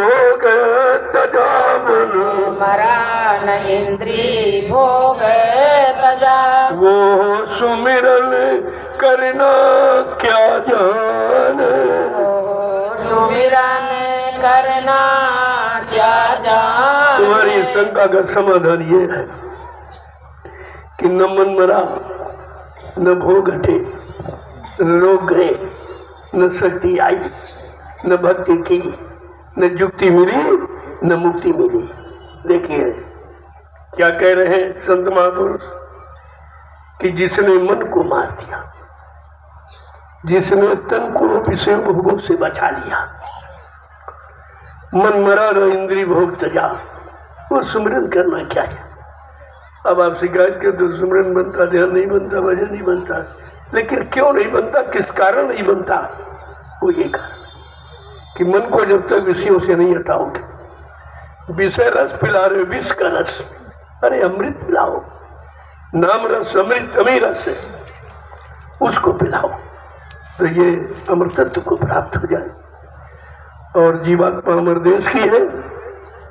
भोग तजा मन, मरा न इंद्री भोग तजा। वो सुमिरन करना क्या जाने, सुमिरन करना क्या जाने। तुम्हारी शंका का समाधान ये है कि न मन मरा, न भोग हटे, न रोग गए, न शक्ति आई, न भक्ति की, न युक्ति मिली, न मुक्ति मिली। देखिए क्या कह रहे हैं संत महापुरुष कि जिसने मन को मार दिया, जिसने तन को विषय भोगों से बचा लिया, मन मरा न इंद्री भोग तजा, वो सुमिरन करना क्या है। अब आप शिकायत करते तो सुमिरन बनता, ध्यान नहीं बनता, भजन नहीं बनता, लेकिन क्यों नहीं बनता, किस कारण नहीं बनता? वो ये कारण कि मन को जब तक विषयों से नहीं हटाओगे, विषय रस पिला रहे, विष का रस, अरे अमृत पिलाओ, नाम रस अमृत अमीर रस है, उसको पिलाओ तो ये अमृतत्व को प्राप्त हो जाए और जीवात्मा अमर देश की है,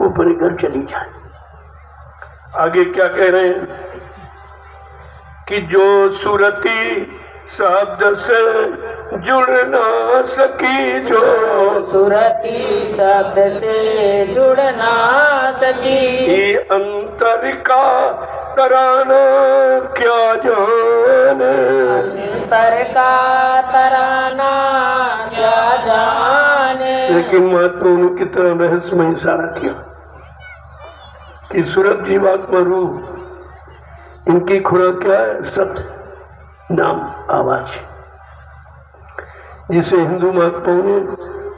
वो परे घर चली जाए। आगे क्या कह रहे हैं कि जो सुरती शब्द से जुड़ ना सकी, जो सुरती शब्द से जुड़ ना सकी, ये अंतर का तराना क्या जाने, अंतर का तराना क्या जाने। लेकिन महात्मा ने कितना रहस्यमय इशारा किया कि सुरत जीवात्मा रूह, इनकी खुराक क्या है? सत्य, नाम, आवाज, जिसे हिंदू महात्माओं ने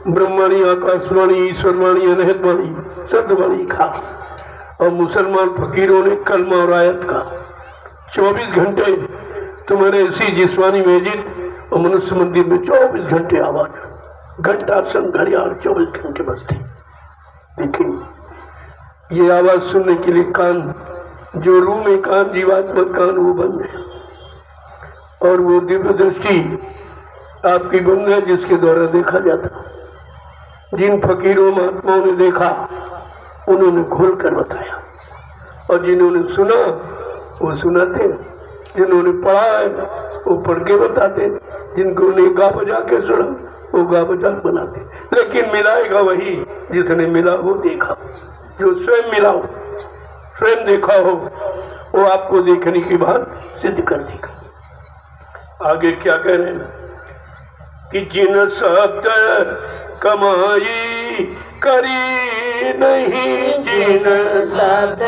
ब्रह्मवाणी, आकाशवाणी, ईश्वरवाणी, अनहतवाणी, सदवाणी कहा और मुसलमान फकीरों ने कलमा और आयत का। 24 घंटे तुम्हारे इसी जिस्मानी मस्जिद और मनुष्य मंदिर में 24 घंटे आवाज, घंटा सन घड़ियाल 24 घंटे बजती। देखिए ये आवाज सुनने के लिए कान, जो रूह में कान, जीवात्मा कान, वो बंद है और वो दिव्य दृष्टि आपकी बंद है जिसके द्वारा देखा जाता। जिन फकीरों महात्माओं ने देखा उन्होंने खोल कर बताया और जिन्होंने सुना वो सुनाते, जिन्होंने पढ़ा है वो पढ़ के बताते, जिनको ने गा बजा के सुना वो गा बजा बनाते। लेकिन मिलाएगा वही जिसने मिला हो, देखा, जो स्वयं मिला हो, स्वयं देखा हो, वो आपको देखने की बात सिद्ध कर देगा। आगे क्या कह रहे हैं कि जिन शब्द कमाई करी नहीं, जिन शब्द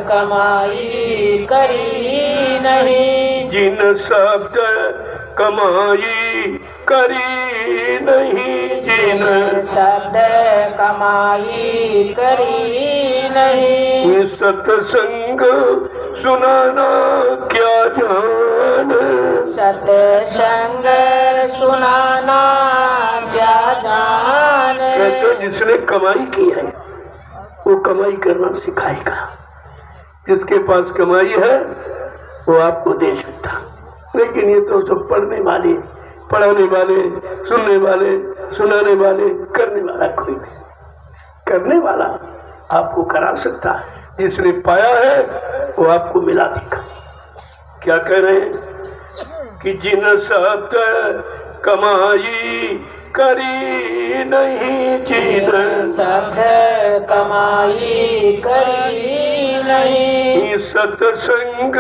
कमाई करी नहीं, जिन शब्द कमाई करी नहीं, जिन शब्द कमाई करी नहीं, सत्संग सुनाना क्या जाने, सत्संग सुनाना क्या जाने। कहते जिसने कमाई की है वो कमाई करना सिखाएगा, जिसके पास कमाई है वो आपको दे सकता। लेकिन ये तो सब पढ़ने वाले, पढ़ाने वाले, सुनने वाले, सुनाने वाले, करने वाला कोई नहीं। करने वाला आपको करा सकता है, जिसने पाया है वो आपको मिला देगा। क्या कह रहे हैं कि जिन शब्द कमाई करी नहीं, जिन शब्द कमाई करी नहीं, सत्संग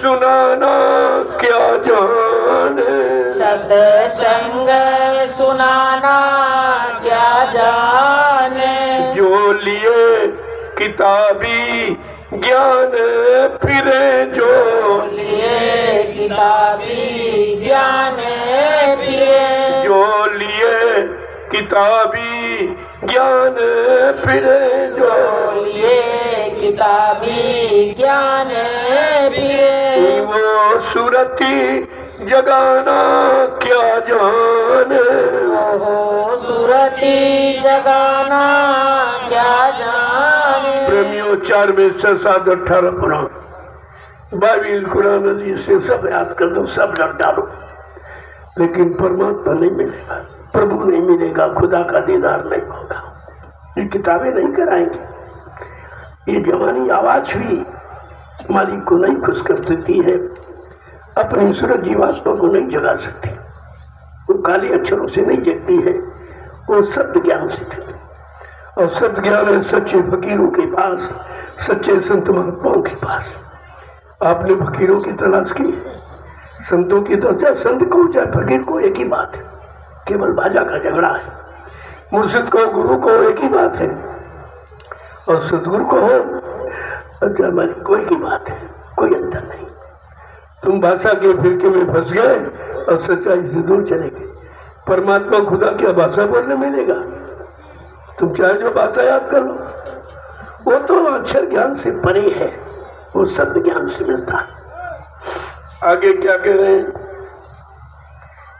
सुनाना क्या जाने, सत्संग सुनाना क्या जाने। जो लिए किताबी ज्ञान फिरे, जो लिए किताबी ज्ञान फिरे, जो लिए किताबी ज्ञान फिरे, जो लिए किताबी ज्ञान फिरे, वो सुरती जगाना क्या जाने, ओहो सुरती जगाना क्या जाने। प्रेमियों 4 में 6, 7, 18 पुराण, बाइबिल, कुरान अजीज से सब याद कर दो, सब रख डालो, लेकिन परमात्मा नहीं मिलेगा, प्रभु नहीं मिलेगा, खुदा का दीदार नहीं होगा। ये किताबें नहीं कराएंगी। ये जवानी आवाज भी मालिक को नहीं खुश कर देती है, अपनी सूरत जीवात्मा को नहीं जगा सकती, वो काले अक्षरों से नहीं जगती है, वो सत्य ज्ञान से जगती। और सत्य ज्ञान है सच्चे फकीरों के पास, सच्चे संत महात्माओं के पास। आपने फकीरों की तलाश की, संतों की तो चाहे संत को चाहे फकीर को एक ही बात है, केवल भाषा का झगड़ा है। मुर्शिद को गुरु को एक ही बात है, और सतगुरु को हो कोई की बात है, कोई अंतर नहीं। तुम भाषा के फिरके में फंस गए और सच्चाई से दूर चले गए। परमात्मा खुदा क्या भाषा बोलने मिलेगा? तुम चाहे जो भाषा याद कर लो, वो तो अक्षर ज्ञान से परे है, वो शब्द ज्ञान से मिलता है। आगे क्या कह रहे हैं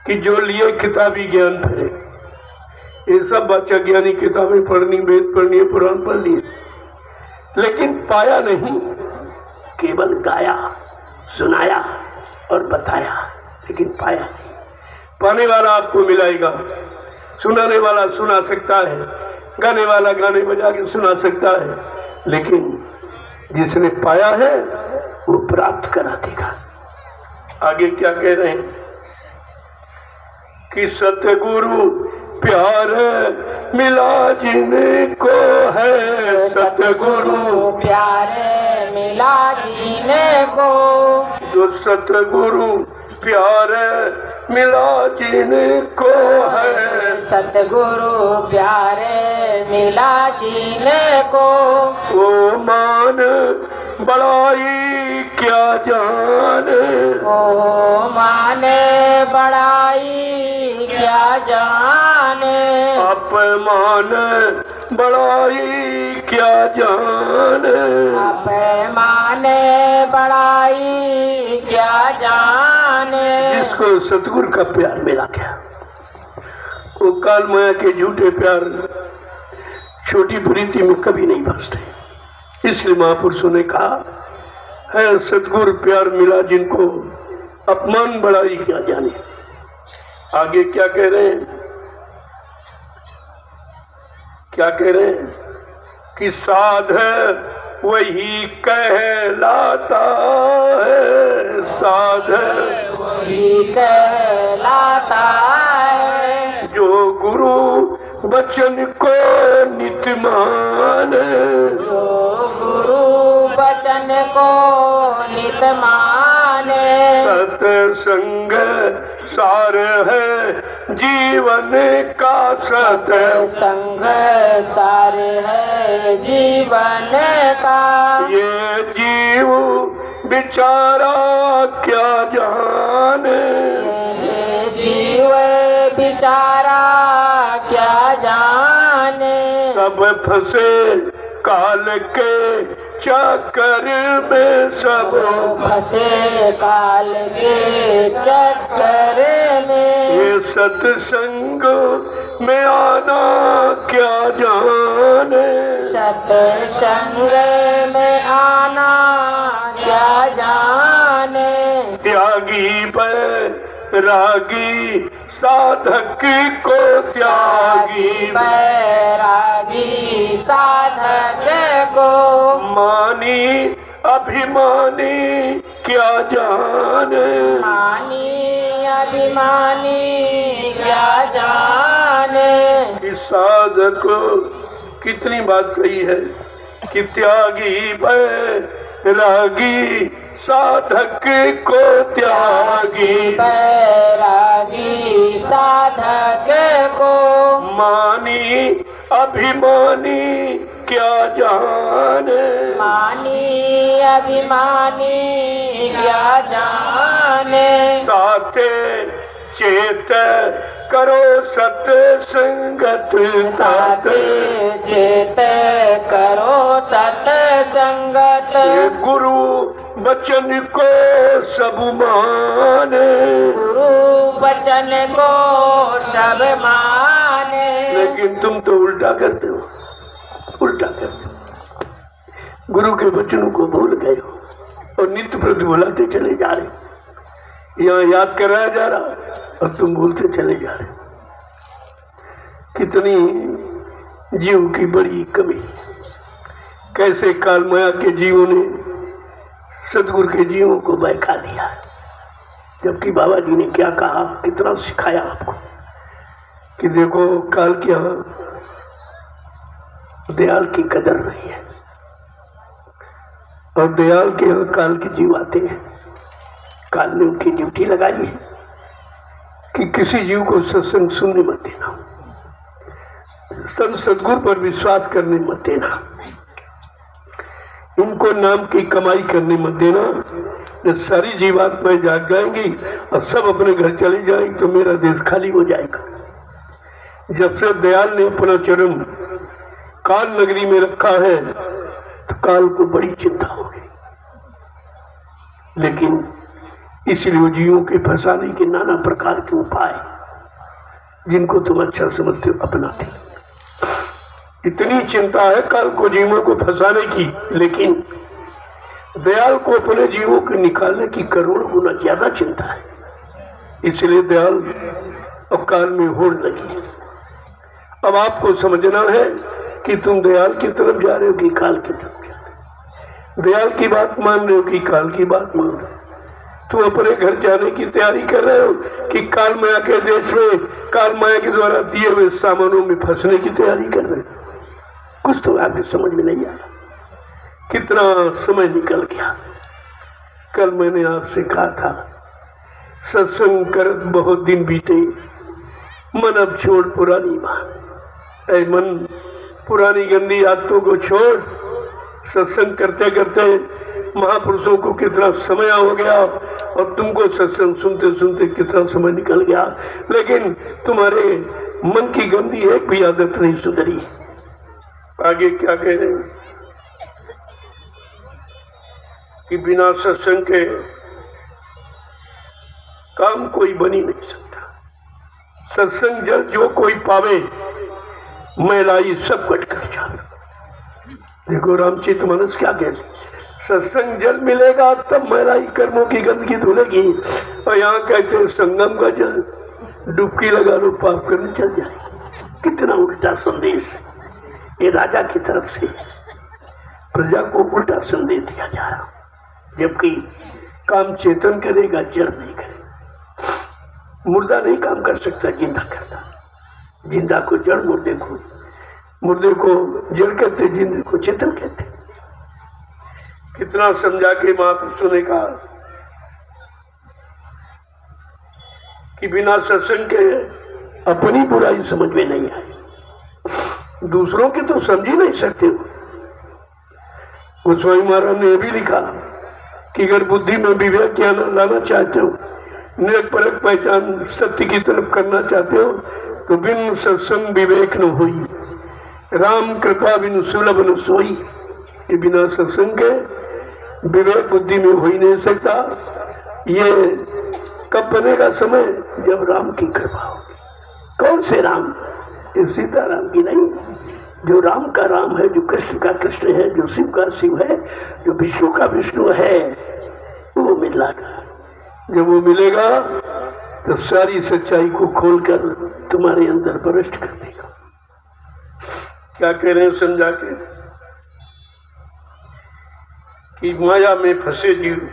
कि जो लिए किताबी ज्ञान फिरे, ये सब बच्चा ज्ञानी किताबें पढ़नी, वेद पढ़नी, पुराण पढ़ लिए, लेकिन पाया नहीं, केवल गाया, सुनाया और बताया, लेकिन पाया नहीं। पाने वाला आपको मिलाएगा, सुनाने वाला सुना सकता है, गाने वाला गाने बजा के सुना सकता है, लेकिन जिसने पाया है वो प्राप्त करा देगा। आगे क्या कह रहे हैं कि सतगुरु प्यार मिला जिनको है, सतगुरु प्यार मिला जिनको, जो सतगुरु प्यार मिला जिनको है, सतगुरु प्यार मिला जिनको, वो मान बड़ाई क्या जाने, ओ माने बड़ाई क्या जाने, अपमान बड़ाई क्या जाने, अपमाने बड़ाई क्या जाने। जिसको सतगुरु का प्यार मिला क्या, वो काल माया के झूठे प्यार, छोटी प्रीति में कभी नहीं फंसते। इसलिए महापुरुषों ने कहा है सतगुरु प्यार मिला जिनको, अपमान बड़ाई क्या जाने। आगे क्या कह रहे हैं, क्या कह रहे हैं कि साध वही कहलाता है, साध वही कहलाता है, जो गुरु वचन को नित माने, जो गुरु वचन को नित माने, सत्संग सार है जीवन का, सत्संग सार है जीवन का, ये जीव बेचारा क्या जाने, ये जीव बेचारा क्या जाने, सब फंसे काल के चक्कर में, सब फंसे काल के चक्कर में, ये सत्संग में आना क्या जाने, सत्संग में आना क्या जाने, त्यागी बैरागी साधक को, त्यागी बैरागी साधक को, मानी अभिमानी क्या जाने, मानी अभिमानी क्या जाने। इस साधक कितनी बात कही है कि त्यागी बैरागी साधक को, त्यागी बैरागी साधक को, मानी अभिमानी क्या जाने, मानी अभिमानी क्या जाने। ताते चेत करो सत्संगत, ताते चेत करो सत्संगत, गुरु वचन को सब माने, गुरु वचन को सब माने। लेकिन तुम तो उल्टा करते हो, उल्टा करते हो, गुरु के वचनों को भूल गए हो और नित्य प्रति भुलाते चले जा रहे। यहाँ याद कराया जा रहा और तुम भूलते चले जा रहे। कितनी जीव की बड़ी कमी। कैसे काल माया के जीवों ने सदगुरु के जीवों को बहका दिया, जबकि बाबा जी ने क्या कहा, कितना सिखाया आपको कि देखो काल के यहाँ दयाल की कदर नहीं है, और दयाल के यहाँ काल के जीव आते हैं। काल ने उनकी ड्यूटी लगाई है कि किसी जीव को सत्संग सुनने मत देना, संत सदगुरु पर विश्वास करने मत देना, इनको नाम की कमाई करने मत देना। जब सारी जीवात्माएं जाग जाएंगी और सब अपने घर चली जाएंगी तो मेरा देश खाली हो जाएगा। जब से दयाल ने अपना चरण काल नगरी में रखा है तो काल को बड़ी चिंता हो गई, लेकिन इसलिए जीवों के फंसाने के नाना प्रकार के उपाय जिनको तुम अच्छा समझते हो अपनाते। इतनी चिंता है काल को जीवों को फंसाने की, लेकिन दयाल को अपने जीवों को निकालने की करोड़ गुना ज्यादा चिंता है। इसलिए दयाल और काल में होड़ लगी। अब आपको समझना है कि तुम दयाल की तरफ जा रहे हो कि काल की तरफ जा रहे हो, दयाल की बात मान रहे हो कि काल की बात मान रहे हो। तुम अपने घर जाने की तैयारी कर रहे हो कि काल माया के देश में काल माया के द्वारा दिए हुए सामानों में फंसने की तैयारी कर रहे हो। कुछ तो आपकी समझ में नहीं आया। कितना समय निकल गया। कल मैंने आपसे कहा था सत्संग कर बहुत दिन बीते, मन अब छोड़ पुरानी बात। ऐ मन, पुरानी गंदी आदतों को छोड़। सत्संग करते करते महापुरुषों को कितना समय हो गया और तुमको सत्संग सुनते सुनते कितना समय निकल गया, लेकिन तुम्हारे मन की गंदी एक भी आदत नहीं सुधरी। आगे क्या कह रहे हैं कि बिना सत्संग के काम कोई बनी नहीं सकता। सत्संग जल जो कोई पावे, मैलाई सब कट कर जाना। देखो रामचित मानस क्या कहते, सत्संग जल मिलेगा तब मैलाई कर्मों की गंदगी धुलेगी, और यहाँ कहते हैं संगम का जल डुबकी लगा लो पाप करने चल जाएगी। कितना उल्टा संदेश ये राजा की तरफ से प्रजा को उल्टा संदेश दिया जा रहा, जबकि काम चेतन करेगा, जड़ नहीं करेगा। मुर्दा नहीं काम कर सकता, जिंदा करता। जिंदा को जड़, मुर्दे को जड़ कहते, जिंदे को चेतन कहते। कितना समझा के महापुरुषों ने कहा कि बिना सत्संग के अपनी बुराई समझ में नहीं आई, दूसरों की तो समझ ही नहीं सकते हो। गोस्वामी महाराज ने यह भी लिखा कि अगर बुद्धि में विवेक ज्ञान लाना चाहते हो, निरख परख पहचान सत्य की तरफ करना चाहते हो, तो बिन सत्संग विवेक न होई, राम कृपा बिन सुलभ न सोई। कि बिना सत्संग के विवेक बुद्धि में हो ही नहीं सकता। ये कब बनेगा समय, जब राम की कृपा होगी। कौन से राम? ये सीताराम की नहीं, जो राम का राम है, जो कृष्ण का कृष्ण है, जो शिव का शिव है, जो विष्णु का विष्णु है, वो मिलेगा। जब वो मिलेगा तो सारी सच्चाई को खोलकर तुम्हारे अंदर प्रविष्ट कर देगा। क्या कह रहे हैं समझा के कि माया में फंसे जीव,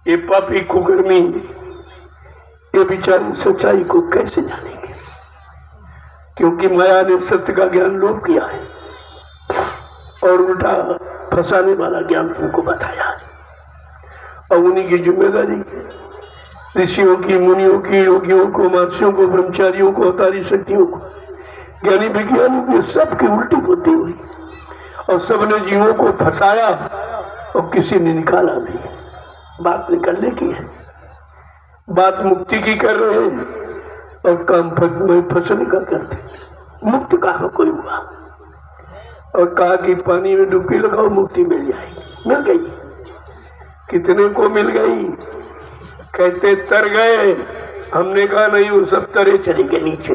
ये पापी कुकर्मी, ये बेचारे सच्चाई को कैसे जानेंगे? क्योंकि माया ने सत्य का ज्ञान लोप किया है और उल्टा फंसाने वाला ज्ञान तुमको बताया, और उन्हीं की जिम्मेदारी ऋषियों की, मुनियों की, योगियों को, महर्षियों को, ब्रह्मचारियों को, अवतारी शक्तियों को, ज्ञानी विज्ञानियों की सबकी उल्टी बुद्धि हुई और सबने जीवों को फंसाया और किसी ने निकाला नहीं। बात निकलने की है, बात मुक्ति की कर रहे हैं और काम फंसने का करते। मुक्त कहाँ कोई हुआ? और कहा कि पानी में डुबकी लगाओ मुक्ति मिल जाएगी। मिल गई। कितने को मिल गई? कहते तर गए। हमने कहा नहीं, वो सब तरे चले गए नीचे,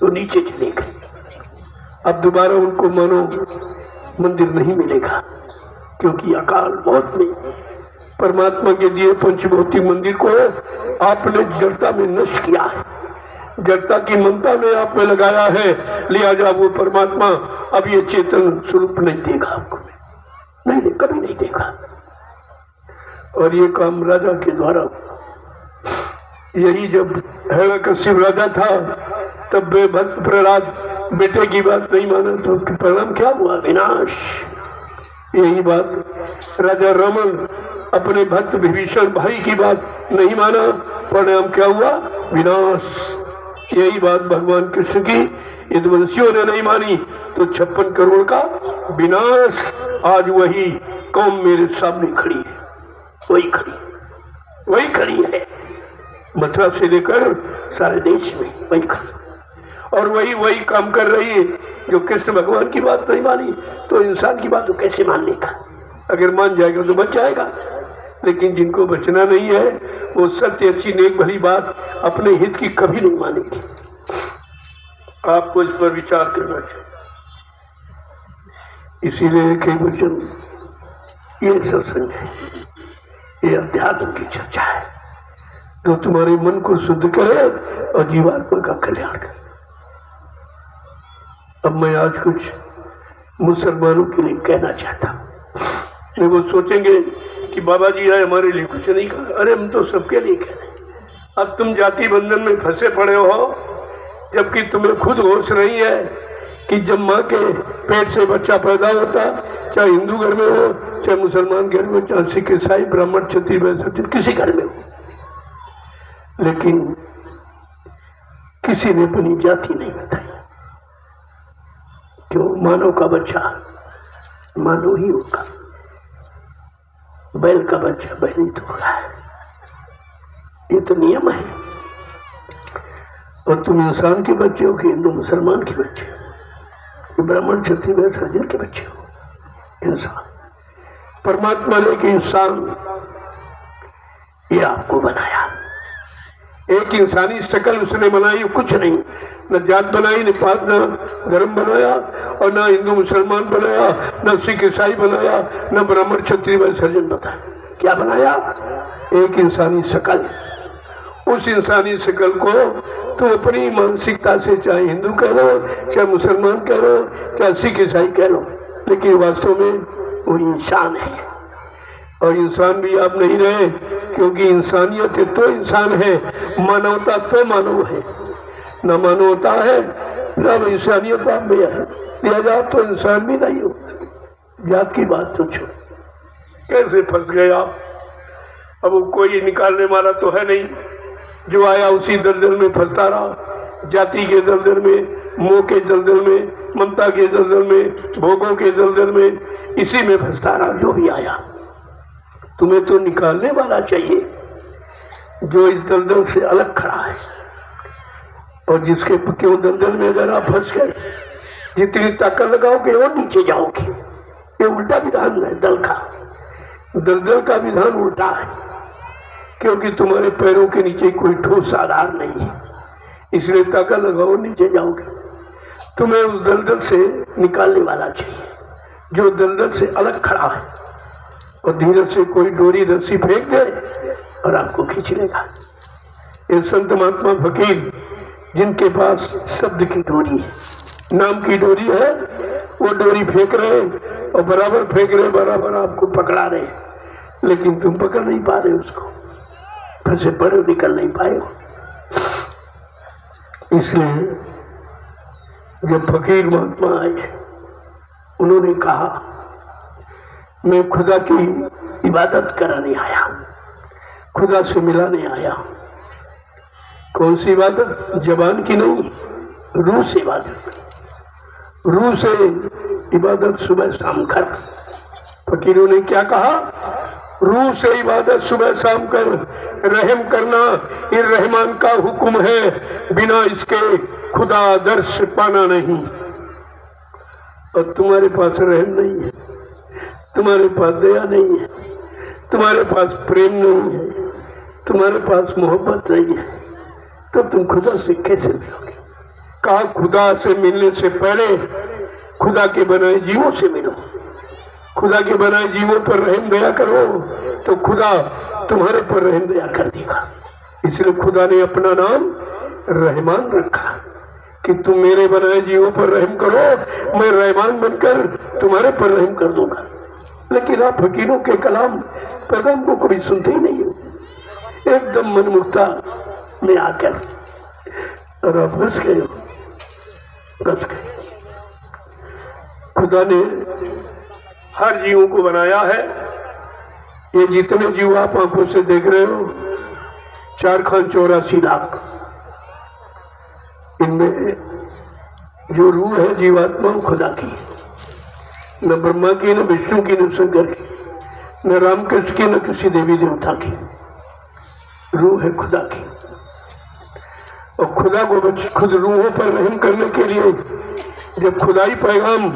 तो नीचे चले गए। अब दोबारा उनको मानो मंदिर नहीं मिलेगा, क्योंकि अकाल मौत में परमात्मा के दिए पंचभौतिक मंदिर को आपने जड़ता में नष्ट किया है। जड़ता की ममता ने आप में लगाया है, लिहाजा वो परमात्मा अब ये चेतन स्वरूप नहीं देगा आपको, नहीं दे, कभी नहीं देगा। और ये काम राजा के द्वारा, यही जब हिरण्यकश्यप राजा था तब भक्त प्रहलाद बेटे की बात नहीं माना तो परिणाम क्या हुआ? विनाश। यही बात राजा रावण अपने भक्त विभीषण भाई की बात नहीं माना, परिणाम क्या हुआ? विनाश। यही बात भगवान कृष्ण की यदुवंशियों ने नहीं मानी तो 56 करोड़ का विनाश। आज वही कौम मेरे सामने खड़ी है, वही खड़ी है, मथुरा से लेकर सारे देश में वही खड़ी, और वही काम कर रही है। जो कृष्ण भगवान की बात नहीं मानी तो इंसान की बात तो कैसे मानने का? अगर मान जाएगा तो बच जाएगा, लेकिन जिनको बचना नहीं है वो सत्य, अच्छी, नेक, भली बात अपने हित की कभी नहीं मानेंगे। आपको इस पर विचार करना चाहिए। इसीलिए कई वचन, ये सत्संग है, ये अध्यात्म की चर्चा है, तो तुम्हारे मन को शुद्ध करे और जीवात्मा का कल्याण करे। अब मैं आज कुछ मुसलमानों के लिए कहना चाहता हूँ। वो सोचेंगे कि बाबा जी आए हमारे लिए कुछ नहीं कहा। अरे हम तो सबके लिए कह रहे हैं। अब तुम जाति बंधन में फंसे पड़े हो, जबकि तुम्हें खुद होश नहीं है कि जब माँ के पेट से बच्चा पैदा होता, चाहे हिंदू घर में हो, चाहे मुसलमान घर में, चाहे सिख, ईसाई, ब्राह्मण, क्षत्रिय, वैश्य, किसी घर में हो, लेकिन किसी ने अपनी जाति नहीं बताई। क्यों? मानव का बच्चा मानव ही होगा, बैल का बच्चा बैल ही तो होगा। ये तो नियम है। और तुम इंसान के बच्चे हो कि हिंदू मुसलमान के बच्चे हो, ब्राह्मण, क्षत्रिय, वैश्य, सर्जन के बच्चे हो। इंसान, परमात्मा ने कि इंसान ये आपको बनाया, एक इंसानी शक्ल उसने बनाई, कुछ नहीं, न जात बनाई, न पात, न धर्म बनाया, और न हिंदू मुसलमान बनाया, न सिख ईसाई बनाया, न ब्राह्मण क्षत्रिय वैश्य सर्जन बनाया। क्या बनाया? एक इंसानी शक्ल। उस इंसानी शक्ल को तुम अपनी मानसिकता से चाहे हिंदू कह लो, चाहे मुसलमान कह लो, चाहे सिख ईसाई कह लो, लेकिन वास्तव में वो इंसान है। और इंसान भी आप नहीं रहे, क्योंकि इंसानियत तो इंसान है, मानवता तो मानव है। न मानवता है न इंसानियत आप में है, लिहाजा आप तो इंसान भी नहीं हो। जात की बात तो छोड़, कैसे फंस गए आप? अब कोई निकालने वाला तो है नहीं, जो आया उसी दलदल में फंसता रहा, जाति के दलदल में, मोह के दलदल में, ममता के दलदल में, भोगों के दलदल में, इसी में फंसता रहा जो भी आया। तुम्हें तो निकालने वाला चाहिए जो इस दलदल से अलग खड़ा है, और जिसके क्यों दलदल में अगर आप फंस गए, जितनी ताकत लगाओगे और नीचे जाओगे। ये उल्टा विधान है दल का, दलदल का विधान उल्टा है, क्योंकि तुम्हारे पैरों के नीचे कोई ठोस आधार नहीं है, इसलिए ताकत लगाओ नीचे जाओगे। तुम्हें उस दलदल से निकालने वाला चाहिए जो दलदल से अलग खड़ा है, और धीरज से कोई डोरी रस्सी फेंक दे और आपको खींच लेगा। ये संत महात्मा फकीर जिनके पास शब्द की डोरी है, नाम की डोरी है, वो डोरी फेंक रहे और बराबर फेंक रहे, बराबर आपको पकड़ा रहे, लेकिन तुम पकड़ नहीं पा रहे उसको, फंसे पड़े हो, निकल नहीं पाए हो। इसलिए जब फकीर महात्मा आए, उन्होंने कहा मैं खुदा की इबादत कराने आया, खुदा से मिलाने आया। कौन सी इबादत? जबान की नहीं, रूह से इबादत। रूह से इबादत सुबह शाम कर। फकीरों ने क्या कहा? रूह से इबादत सुबह शाम कर, रहम करना ये रहमान का हुक्म है, बिना इसके खुदा दर्श पाना नहीं। और तुम्हारे पास रहम नहीं है, तुम्हारे पास दया नहीं है, तुम्हारे पास प्रेम नहीं है, तुम्हारे पास मोहब्बत नहीं है, तो तुम खुदा से कैसे मिलोगे? कहा खुदा से मिलने से पहले खुदा के बनाए जीवों से मिलो, खुदा के बनाए जीवों पर रहम दया करो तो खुदा तुम्हारे पर रहम दया कर देगा। इसलिए खुदा ने अपना नाम रहमान रखा कि तुम मेरे बनाए जीवों पर रहम करो, मैं रहमान बनकर तुम्हारे पर रहम कर दूंगा। लेकिन आप फकीरों के कलाम पैगाम को कभी सुनते ही नहीं हो, एकदम मनमुक्ता में आकर और आप घुस गए हो, घुस गए। खुदा ने हर जीवों को बनाया है। ये जितने जीव आप आंखों से देख रहे हो 4,84 लाख, इनमें जो रूह है जीवात्मा खुदा की, न ब्रह्मा की, न विष्णु की, न शंकर की, न रामकृष्ण की, न किसी देवी देवता की। रूह है खुदा की। और खुदा को खुद रूहों पर रहम करने के लिए जब खुदाई पैगाम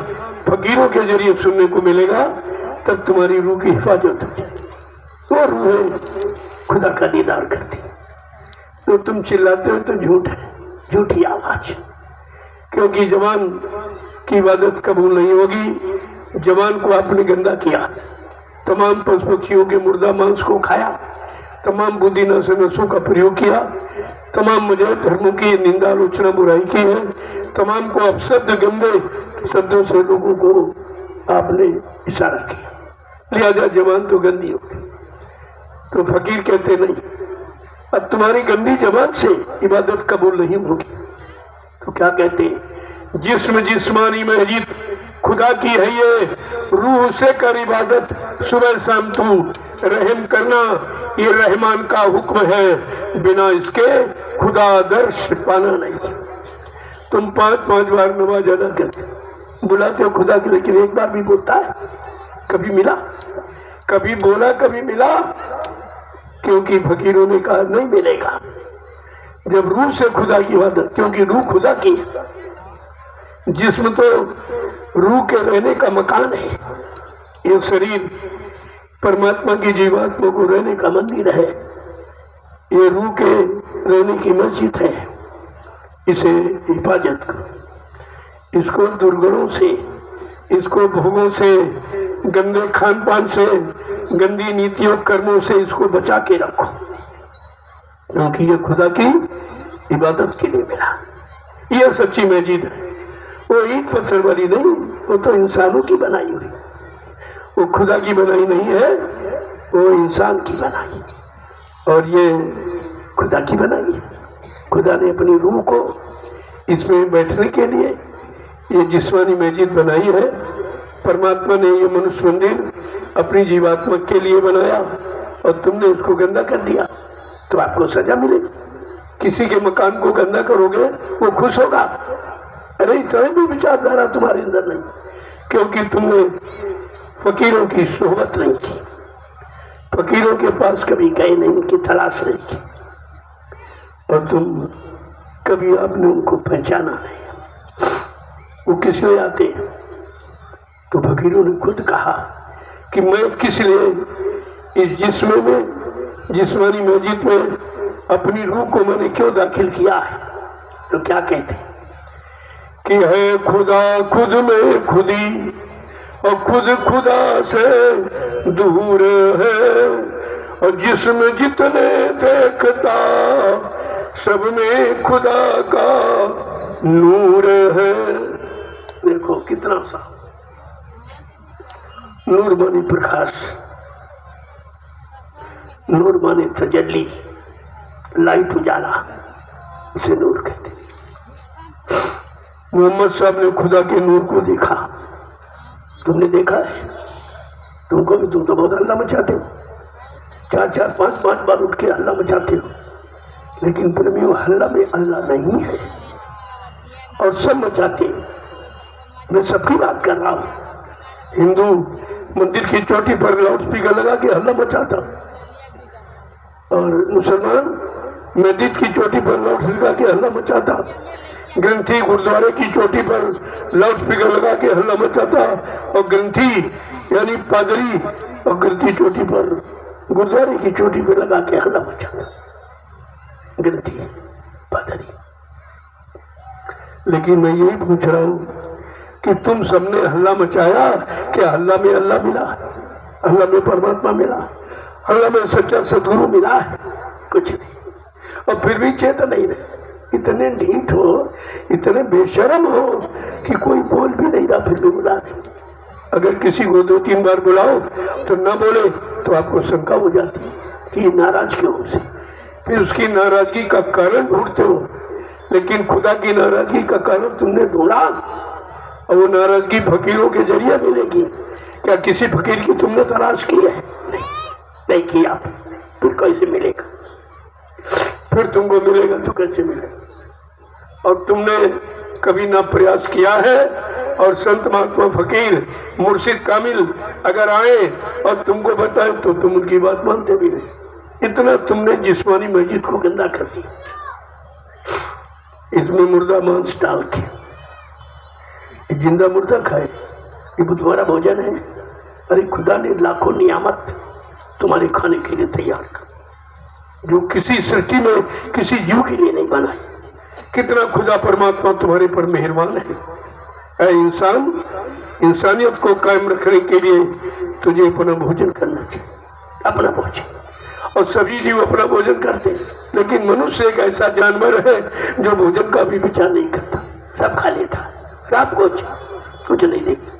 फकीरों के जरिए सुनने को मिलेगा तब तुम्हारी रूह की हिफाजत हो जाए। वो रूह खुदा का दीदार करती। तो तुम चिल्लाते हो तो झूठ है, झूठी आवाज, क्योंकि जवान की इबादत कबूल नहीं होगी। जवान को आपने गंदा किया, तमाम पशु पक्षियों के मुर्दा मांस को खाया, तमाम बुद्धि नसों का प्रयोग किया, तमाम मजहब धर्मों की निंदा आलोचना बुराई की है, तमाम को अपशब्द गंदे शब्दों से लोगों को आपने इशारा किया, लिहाजा जवान तो गंदी हो गई। तो फकीर कहते नहीं, अब तुम्हारी गंदी जबान से इबादत कबूल नहीं होगी। तो क्या कहते, जिस्म जिस्मानी मस्जिद खुदा की है ये, रूह से कर इबादत सुबह शाम तू रहम करना, ये रहमान का हुक्म है, बिना इसके खुदा दर्श पाना नहीं। तुम 5-5 बार नमाज अदा करते बुलाते हो खुदा की, लेकिन एक बार भी बोलता है? कभी मिला? कभी बोला, कभी मिला? क्योंकि फकीरों ने कहा नहीं मिलेगा जब रूह से खुदा की इबादत, क्योंकि रूह खुदा की है। जिस्म तो रूह के रहने का मकान है, ये शरीर परमात्मा की जीवात्मा को रहने का मंदिर है, ये रूह के रहने की मस्जिद है। इसे हिफाजत करो, इसको दुर्गुणों से, इसको भोगों से, गंदे खान पान से, गंदी नीतियों कर्मों से इसको बचा के रखो, क्योंकि ये खुदा की इबादत के लिए मिला। यह सच्ची मस्जिद है, वो ईंट पत्थर वाली नहीं, वो तो इंसानों की बनाई हुई, वो खुदा की बनाई नहीं है, वो इंसान की बनाई, और ये खुदा की बनाई है। खुदा ने अपनी रूह को इसमें बैठने के लिए ये जिस्मानी मस्जिद बनाई है। परमात्मा ने ये मनुष्य मंदिर अपनी जीवात्मा के लिए बनाया और तुमने इसको गंदा कर दिया तो आपको सजा मिलेगी। किसी के मकान को गंदा करोगे वो खुश होगा? अरे इतना भी विचारधारा तुम्हारे अंदर नहीं, क्योंकि तुमने फकीरों की सोहबत नहीं की, फकीरों के पास कभी गए नहीं, उनकी तलाश नहीं की, और तुम कभी आपने उनको पहचाना नहीं। वो किस लिए आते हैं? तो फकीरों ने खुद कहा कि मैं किस लिए इस जिस्म में, जिस्मानी मस्जिद में अपनी रूह को मैंने क्यों दाखिल किया है? तो क्या कहते हैं कि है खुदा खुद में खुदी और खुद खुदा से दूर है, और जिस्म जितने देखता सब में खुदा का नूर है। देखो कितना सा नूर माने प्रकाश, नूर माने तजल्ली, लाइट उजाला, इसे नूर कहते। मोहम्मद साहब ने खुदा के नूर को देखा, तुमने देखा है? तुमको भी, तुम तो बहुत हल्ला मचाते हो, 4-4, 5-5 बार उठ के हल्ला मचाते हो, लेकिन प्रेमियों हल्ला में अल्लाह नहीं है, और सब मचाते। मैं सबकी बात कर रहा हूँ। हिंदू मंदिर की चोटी पर लाउड स्पीकर लगा के हल्ला मचाता, और मुसलमान मस्जिद की चोटी पर लाउड स्पीकर के हल्ला मचाता, ग्रंथी गुरुद्वारे की चोटी पर लाउड स्पीकर लगा के हल्ला मचाता, और ग्रंथी यानी पादरी और ग्रंथी चोटी पर, गुरुद्वारे की चोटी पर लगा के हल्ला मचाता, ग्रंथी पादरी। लेकिन मैं यही पूछ रहा हूँ कि तुम सबने हल्ला मचाया, क्या हल्ला में अल्लाह मिला? हल्ला में परमात्मा मिला? हल्ला में सच्चा सदगुरु मिला है? कुछ नहीं। और फिर भी चेतन नहीं रहे, इतने ढीठ हो, इतने बेशर्म हो कि कोई बोल भी नहीं रहा फिर भी बुला रहे। अगर किसी को 2-3 बार बुलाओ तो ना बोले तो आपको शंका हो जाती है कि ये नाराज क्यों हमसे। फिर उसकी नाराजगी का कारण ढूंढते हो, लेकिन खुदा की नाराजगी का कारण तुमने ढूंढा और वो नाराजगी फकीरों के जरिए मिलेगी। क्या किसी फकीर की तुमने तलाश की है? नहीं किया। फिर कैसे मिलेगा? फिर तुमको मिलेगा तो कैसे मिलेगा? और तुमने कभी ना प्रयास किया है। और संत महात्मा फकीर मुर्शिद कामिल अगर आए और तुमको बताए तो तुम उनकी बात मानते भी नहीं। इतना तुमने जिस्मानी मस्जिद को गंदा कर दिया। इसमें मुर्दा मांस डाल के जिंदा मुर्दा खाए, ये तुम्हारा भोजन है? अरे खुदा ने लाखों नियामत तुम्हारे खाने के लिए तैयार कर, जो किसी सृष्टि में किसी जीव के लिए नहीं बनाई। कितना खुदा परमात्मा तुम्हारे पर मेहरबान है। ऐ इंसान, इंसानियत को कायम रखने के लिए तुझे अपना भोजन करना चाहिए, अपना भोजन। और सभी जीव अपना भोजन करते हैं, लेकिन मनुष्य एक ऐसा जानवर है जो भोजन का भी विचार नहीं करता, सब खा लेता, सब कुछ नहीं देखता।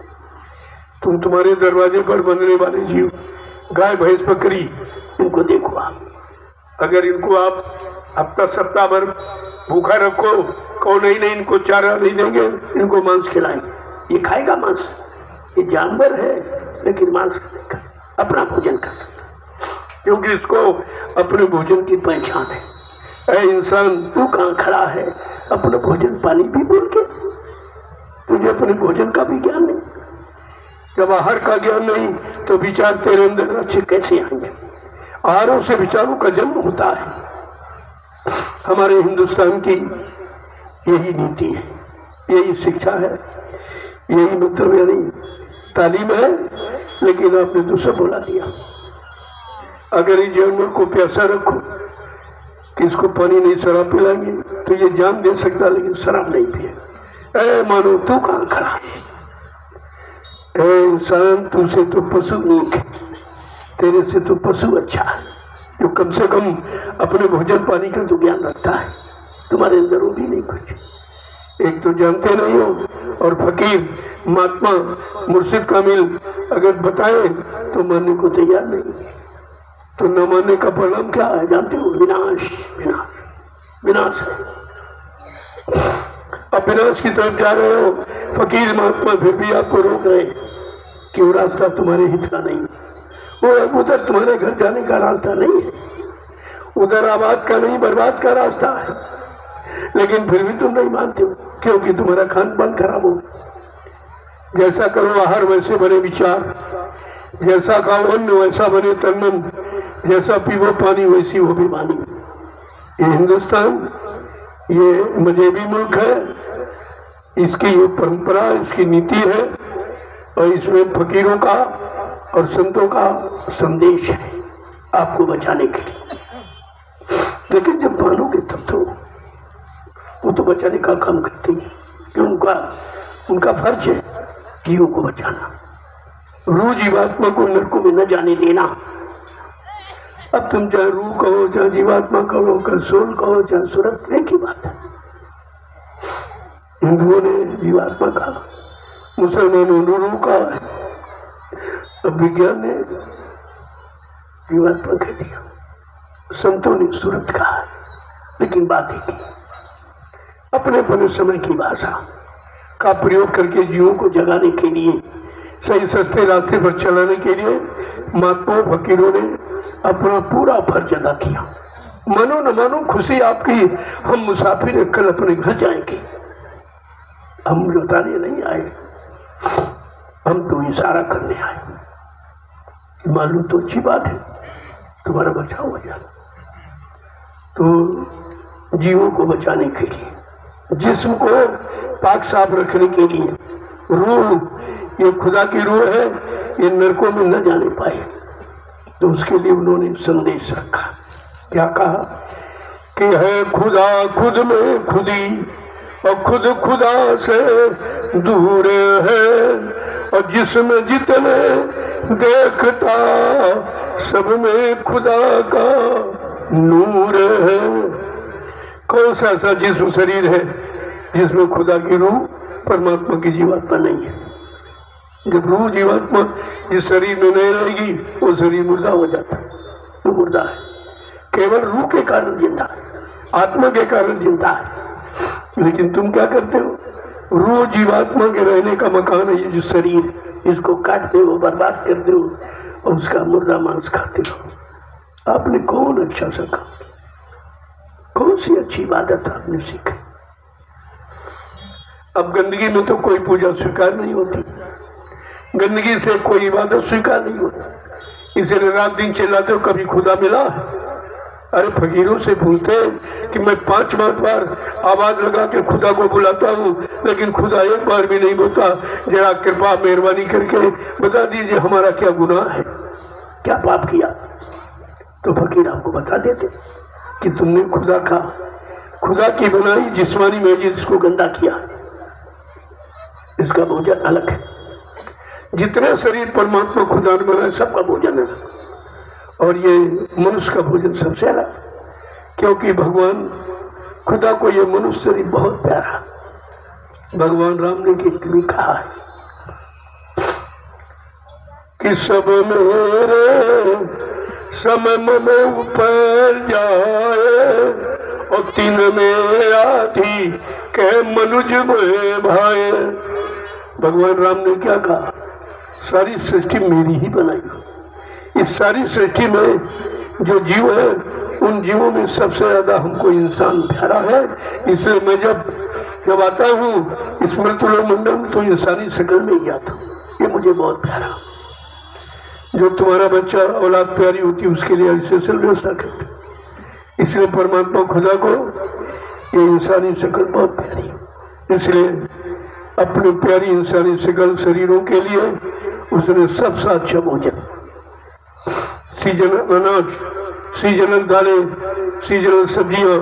तुम्हारे दरवाजे पर बनने वाले जीव, गाय भैंस बकरी, इनको देखो आप। अगर इनको आप हफ्ता सप्ताह भर भूखा रखो, कहो नहीं इनको चारा नहीं देंगे, इनको मांस खिलाएंगे, ये खाएगा मांस? ये जानवर है लेकिन मांस खाएगा, अपना भोजन कर सकता, क्योंकि इसको अपने भोजन की पहचान है। ऐ इंसान, तू कहाँ खड़ा है अपना भोजन पानी भी बोल के? तुझे अपने भोजन का भी ज्ञान नहीं। जब आहार का ज्ञान नहीं तो विचार तेरे अंदर अच्छे कैसे आएंगे? आहारों से विचारों का जन्म होता है। हमारे हिंदुस्तान की यही नीति है, यही शिक्षा है, यही मतलब यानी तालीम है। लेकिन आपने तो सब बोला दिया। अगर इस जानवर को प्यासा रखो कि इसको पानी नहीं शराब पिलाएंगे तो ये जान दे सकता, लेकिन शराब नहीं पिए। ऐ मानो, तू कहाँ खड़ा है? ऐ इंसान, तुझसे तो पशु नीक है, तेरे से तो पशु अच्छा है, जो कम से कम अपने भोजन पानी का जो ज्ञान रखता है। तुम्हारे अंदर वो भी नहीं कुछ। एक तो जानते नहीं हो, और फकीर महात्मा मुर्शिद कामिल अगर बताए तो मानने को तैयार नहीं। तो न मानने का परिणाम क्या है जानते हो? विनाश, विनाश, विनाश है। अब विनाश की तरफ जा रहे हो, फकीर महात्मा फिर भी आपको रोक रहे कि वो रास्ता तुम्हारे हित का नहीं, वो उधर तुम्हारे घर जाने का रास्ता नहीं है, उधर आबाद का नहीं बर्बाद का रास्ता है। लेकिन फिर भी तुम नहीं मानते हो, क्योंकि तुम्हारा खान पान खराब हो। जैसा करो आहार वैसे बने विचार, जैसा खाओ अन्न वैसा बने तन मन, जैसा पीवो पानी वैसी हो बेमानी। ये हिंदुस्तान, ये मजहबी मुल्क है, इसकी ये परंपरा, इसकी नीति है, और इसमें फकीरों का और संतों का संदेश है आपको बचाने के लिए। लेकिन जब मानोगे तब तो वो तो बचाने का काम करते हैं, कि उनका फर्ज है जीवों को बचाना, रूह जीवात्मा को नरकों में न जाने देना। अब तुम चाहे रूह कहो, चाहे जीवात्मा कहो, चाहे सोल कहो, चाहे सूरत, एक ही बात है। हिंदुओं ने जीवात्मा कहा, मुसलमानों ने रूह कहा, अब विज्ञान ने जीवात्मा कह दिया, संतों ने सूरत कहा। लेकिन बात है कि अपने अपने समय की भाषा का प्रयोग करके जीवों को जगाने के लिए, सही सस्ते रास्ते पर चलाने के लिए महात्माओं फकीरों ने अपना पूरा फर्ज अदा किया। मानो न मानो खुशी आपकी, हम मुसाफिर कल अपने घर जाएंगे, हम लौटाने नहीं आए, हम तो इशारा करने आए। मालूम तो अच्छी बात है, तुम्हारा बचाव हो जाए। तो जीवों को बचाने के लिए, जिस्म को पाक साफ रखने के लिए, रूह, ये खुदा की रूह है, ये नरकों में न जाने पाए, तो उसके लिए उन्होंने संदेश रखा। क्या कहा कि है खुदा खुद में खुदी, और खुद खुदा से दूर है, और जिसमें जितने देखता सब में खुदा का नूर है। कौन सा ऐसा जिस्म शरीर है जिसमें खुदा की रूह परमात्मा की जीवात्मा नहीं है? जब रूह जीवात्मा जिस शरीर में नहीं रहेगी वो शरीर मुर्दा हो जाता है, वो मुर्दा है। केवल रूह के कारण जिंदा है, आत्मा के कारण जिंदा है। लेकिन तुम क्या करते हो? रूह जीवात्मा के रहने का मकान है ये जो शरीर, इसको काटते हो, बर्बाद करते हो और उसका मुर्दा मांस खाते हो। आपने कौन अच्छा सा काम, कौन सी अच्छी इबादत आपने सीखी? अब गंदगी में तो कोई पूजा स्वीकार नहीं होती, गंदगी से कोई इबादत स्वीकार नहीं होती। इसलिए रात दिन चिल्लाते हो कभी खुदा मिला? अरे फकीरों से पूछते कि मैं 5 बार आवाज लगा के खुदा को बुलाता हूँ, लेकिन खुदा एक बार भी नहीं बोलता जरा कृपा मेहरबानी करके बता दीजिए हमारा क्या गुनाह है, क्या पाप किया। तो फकीर आपको बता देते कि तुमने खुदा की बनाई जिस्मानी मस्जिद को गंदा किया, इसका भोजन अलग है। जितने शरीर परमात्मा खुदा ने बनाए सबका भोजन अलग, और ये मनुष्य का भोजन सबसे अलग, क्योंकि भगवान खुदा को ये मनुष्य शरीर बहुत प्यारा। भगवान राम ने भी कहा है कि सब मेरे समय मन ऊपर जाए और 3 में आधी के मनुज में भाए। भगवान राम ने क्या कहा? सारी सृष्टि मेरी ही बनाई, इस सारी सृष्टि में जो जीव है उन जीवों में सबसे ज्यादा हमको इंसान प्यारा है। इसलिए मैं जब आता हूँ स्मृतुलो मंडल तो इंसानी शक्ल में ही आता हूँ, ये मुझे बहुत प्यारा। जो तुम्हारा बच्चा औलाद प्यारी होती है उसके लिए स्पेशल व्यवस्था करते, इसलिए परमात्मा खुदा को ये इंसानी शक्ल बहुत प्यारी, इसलिए अपनी प्यारी इंसानी शक्ल शरीरों के लिए उसने सबसे अच्छा भोजन, सीजन अनाज, सीजनल दालें, सीजनल सब्जियां,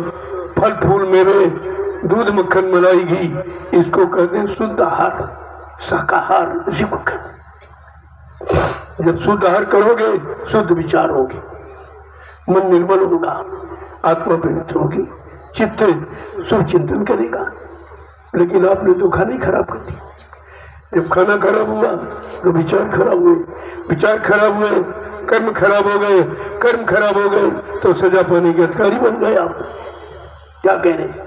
फल फूल मेवे, दूध मक्खन मलाई घी, इसको कहते हैं शुद्ध आहार, शाकाहार। इसी को कहते हैं। जब शुद्ध आहार करोगे शुद्ध विचार होगी, मन निर्मल होगा, आत्मा पवित्र होगी, चित्त शुभ चिंतन करेगा। लेकिन आपने तो खाना ही खराब कर दिया। जब खाना खराब हुआ तो विचार खराब हुए, विचार खराब हुए कर्म खराब हो गए, कर्म खराब हो गए तो सजा पाने के अधिकारी बन गए आप। क्या कह रहे हैं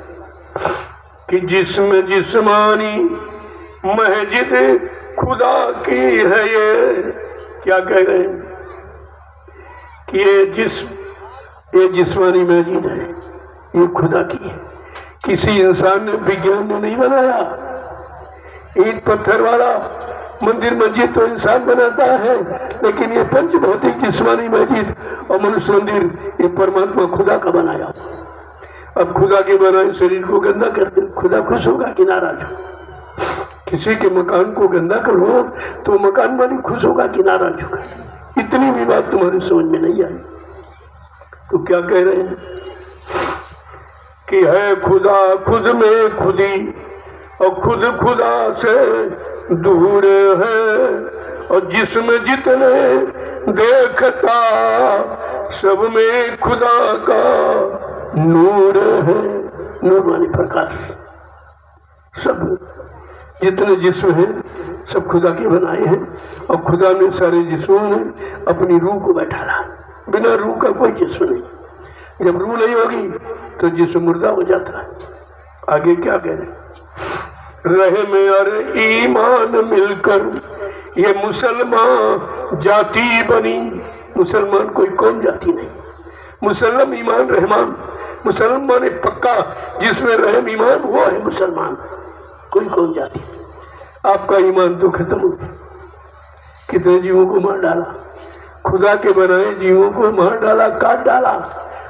कि जिस्म जिस्मानी मस्जिद खुदा की है ये। क्या कह रहे हैं कि ये जिस्मानी मस्जिद है, ये खुदा की है, किसी इंसान ने, विज्ञान ने नहीं बनाया। ईंट पत्थर वाला मंदिर मस्जिद तो इंसान बनाता है, लेकिन ये पंच भौतिक जिस्मानी मस्जिद और मनुष्य मंदिर ये परमात्मा खुदा का बनाया। अब खुदा के बनाए शरीर को गंदा करते, खुदा खुश होगा कि नाराज? किसी के मकान को गंदा करो तो मकान मालिक खुश होगा कि नाराज होगा? इतनी भी बात तुम्हारे समझ में नहीं आई। तो क्या कह रहे हैं कि है खुदा खुद में खुदी और खुद खुदा से दूर है, और जिसमें जितने देखता सब में खुदा का नूर है। नूर माने प्रकाश। सब जितने जिस्म हैं सब खुदा के बनाए हैं, और खुदा ने सारे जिस्मों में अपनी रूह को बैठाला। बिना रूह का कोई जिस्म नहीं। जब रूह नहीं होगी तो जिस्म मुर्दा हो जाता है। आगे क्या कह रहे? रहम और ईमान मिलकर ये मुसलमान जाति बनी। मुसलमान कोई कौन जाति नहीं, मुसलम ईमान रहमान। मुसलमान एक पक्का जिसमें रहम ईमान वो है मुसलमान, कोई कौन जाति। आपका ईमान तो खत्म हो गया। कितने जीवों को मार डाला, खुदा के बनाए जीवों को मार डाला, काट डाला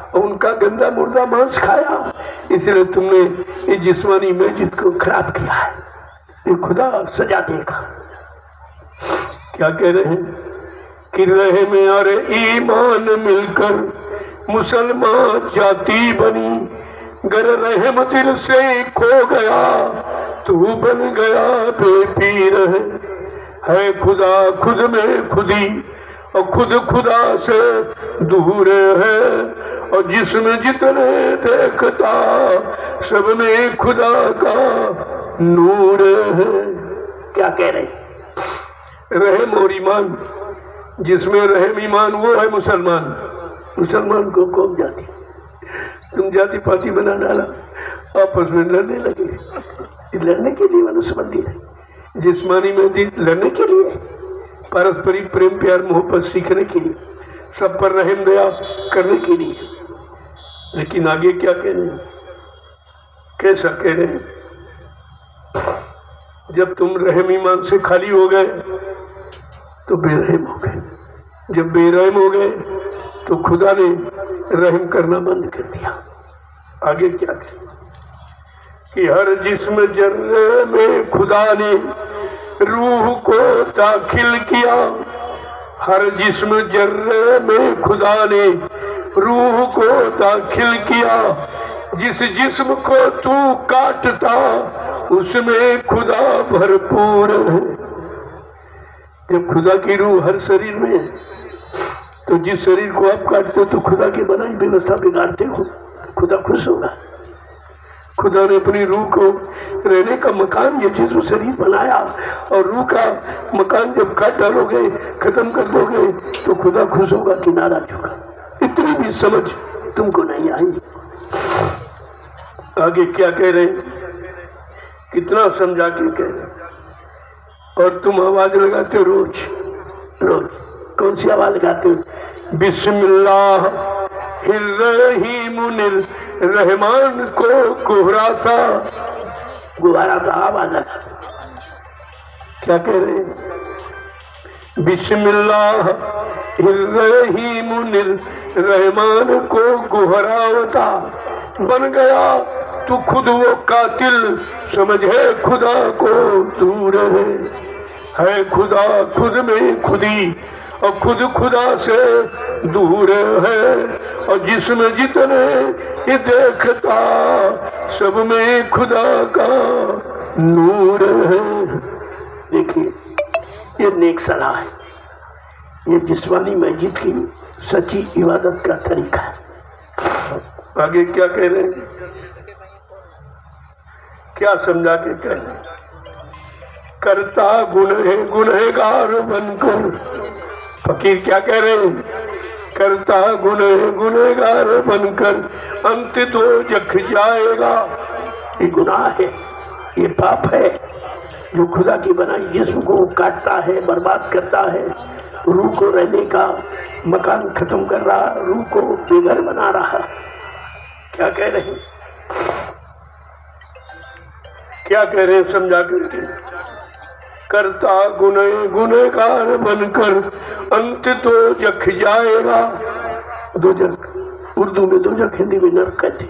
और उनका गंदा मुर्दा मांस खाया। इसलिए तुमने इस जिस्मानी मस्जिद को खराब किया है, ये खुदा सजा देगा। क्या कह रहे हैं कि रहे में और ईमान मिलकर मुसलमान जाति बनी। गर रहम दिल से खो गया तू बन गया बेपीर है खुदा खुद में खुदी और खुद खुदा से दूर है, और जिसमें जितने देखता सब में खुदा का नूर है। क्या कह रहे? रहम और ईमान, जिसमें रहम ईमान वो है मुसलमान। मुसलमान को कौन जाति? तुम जाति पाति बना डाला, आपस में लड़ने लगे। लड़ने के लिए मनुष्य मंदिर है, जिस्मानी मंदिर लड़ने के लिए, पारस्परिक प्रेम प्यार मोहब्बत सीखने के लिए, सब पर रहम दया करने के लिए। लेकिन आगे क्या कह रहे हैं? कैसा कह रहे हैं? जब तुम रहम ईमान से खाली हो गए तो बेरहम हो गए, जब बेरहम हो गए तो खुदा ने रहम करना बंद कर दिया। आगे क्या कहे कि हर जिस्म जर्रे में खुदा ने रूह को दाखिल किया, हर जिस्म जर्रे में खुदा ने रूह को दाखिल किया, जिस जिस्म को तू काटता उसमें खुदा भरपूर है। जब खुदा की रूह हर शरीर में है तो जिस शरीर को आप काटते हो तो खुदा की बनाई व्यवस्था बिगाड़ते हो, खुदा खुश होगा। खुदा ने अपनी रूह को रहने का मकान ये चीज शरीर बनाया, और रूह का मकान जब काट डालोगे, खत्म कर दोगे तो खुदा खुश होगा कि नाराज होगा। इतनी भी समझ तुमको नहीं आई। आगे क्या कह रहे हैं? कितना समझा के कह रहे हैं? और तुम आवाज लगाते हो रोज रोज। कौन सी आवाज लगाते हो? बिस्मिल्लाह हिर्रहीमुनिर रहमान को गुहराता, गुहराता आवाज लगाते। क्या कह रहे हैं? बिस्मिल्लाह हिर्रहीमुनिर रहमान को गुहरावता। बन गया तू खुद वो कातिल, समझे खुदा को दूर है खुदा खुद में खुदी, और खुद खुदा से दूर है, और जिसमें जितने ये देखता सब में खुदा का नूर है। देखिए ये नेक सलाह है, ये जिस्मानी मस्जिद की सच्ची इबादत का तरीका है। आगे क्या कह रहे हैं? क्या समझा के कह रहे हैं? करता गुनहगार बनकर, फकीर क्या कह रहे हैं? करता गुनहगार बनकर अंत तो जख जाएगा। ये गुनाह है, ये पाप है जो खुदा की बनाई जिस्म को काटता है, बर्बाद करता है, रूह को रहने का मकान खत्म कर रहा, रूह को बेघर बना रहा। क्या कह रहे हैं? क्या कह रहे हैं? समझा करके। करता गुनहगार बनकर अंत तो जख जाएगा। दो जख, उर्दू में दो जख, हिंदी में नरक कहते।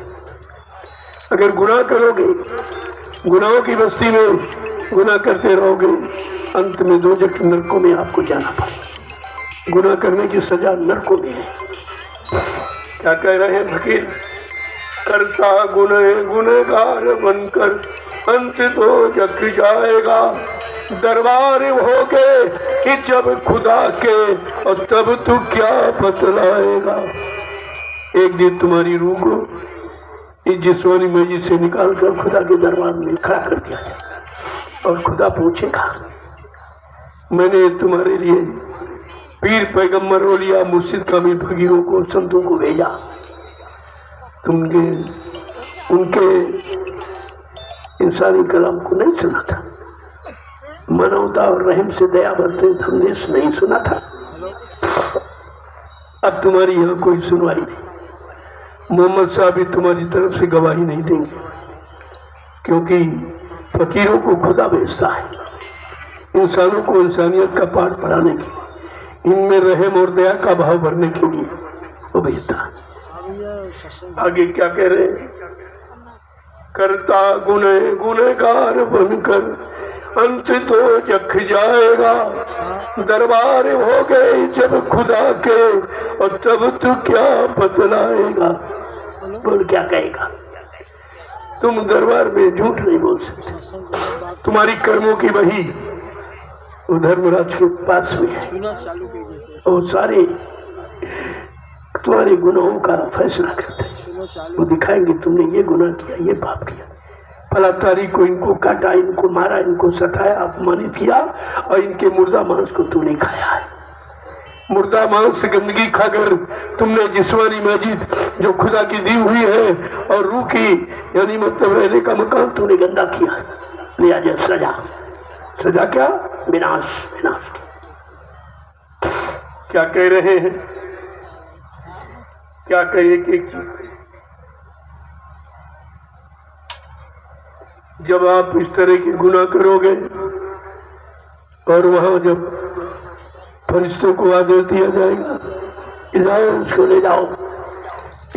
अगर गुनाह करोगे, गुनाहों की बस्ती में गुनाह करते रहोगे, अंत में दो जख नरकों में आपको जाना पड़ेगा। गुनाह करने की सजा नरकों में है। क्या कह रहे हैं फकीर? करता गुनहगार बनकर अंत तो जग जाएगा। दरबार हो गए कि जब खुदा के, और तब तू क्या बतलाएगा। एक दिन तुम्हारी रूह को इस जिस्मानी मस्जिद से निकाल कर खुदा के दरबार में खड़ा कर दिया जाए, और खुदा पूछेगा मैंने तुम्हारे लिए पीर पैगम्बर औलिया मुर्शिद कामिल फकीरों को, संतों को भेजा, तुमने उनके इंसानी कलाम को नहीं सुना था, मानवता और रहम से दया भरते संदेश नहीं सुना था। अब तुम्हारी यहाँ कोई सुनवाई नहीं। मोहम्मद साहब भी तुम्हारी तरफ से गवाही नहीं देंगे, क्योंकि फकीरों को खुदा भेजता है इंसानों को इंसानियत का पाठ पढ़ाने के, इनमें रहम और दया का भाव भरने के लिए वो भेजता है। आगे क्या कह रहे हैं? करता गुनहगार बनकर अंत तो जख जाएगा। दरबार हो गए जब खुदा के, और तब तू क्या बतलाएगा। बोल क्या कहेगा? तुम दरबार में झूठ नहीं बोल सकते। तुम्हारी कर्मों की वही वो धर्मराज के पास में है और सारे तुम्हारे गुनाहों का फैसला करते हैं। वो दिखाएंगे तुमने ये गुनाह किया, ये पाप किया, फला तारीख को इनको काटा, इनको मारा, इनको सताया, अपमानित किया और इनके मुर्दा मांस को तूने खाया है। मुर्दा मांस गंदगी खाकर तुमने जिस्मानी मस्जिद जो खुदा की दी हुई है और रूह की यानी मतलब रहने का मकान तूने गंदा किया। लिहाजा सजा, सजा क्या? विनाश, विनाश की। क्या कह रहे हैं? क्या कहिए कि जब आप इस तरह के गुनाह करोगे और वहां जब फरिश्तों को आदेश दिया जाएगा कि जाओ उसको ले जाओ,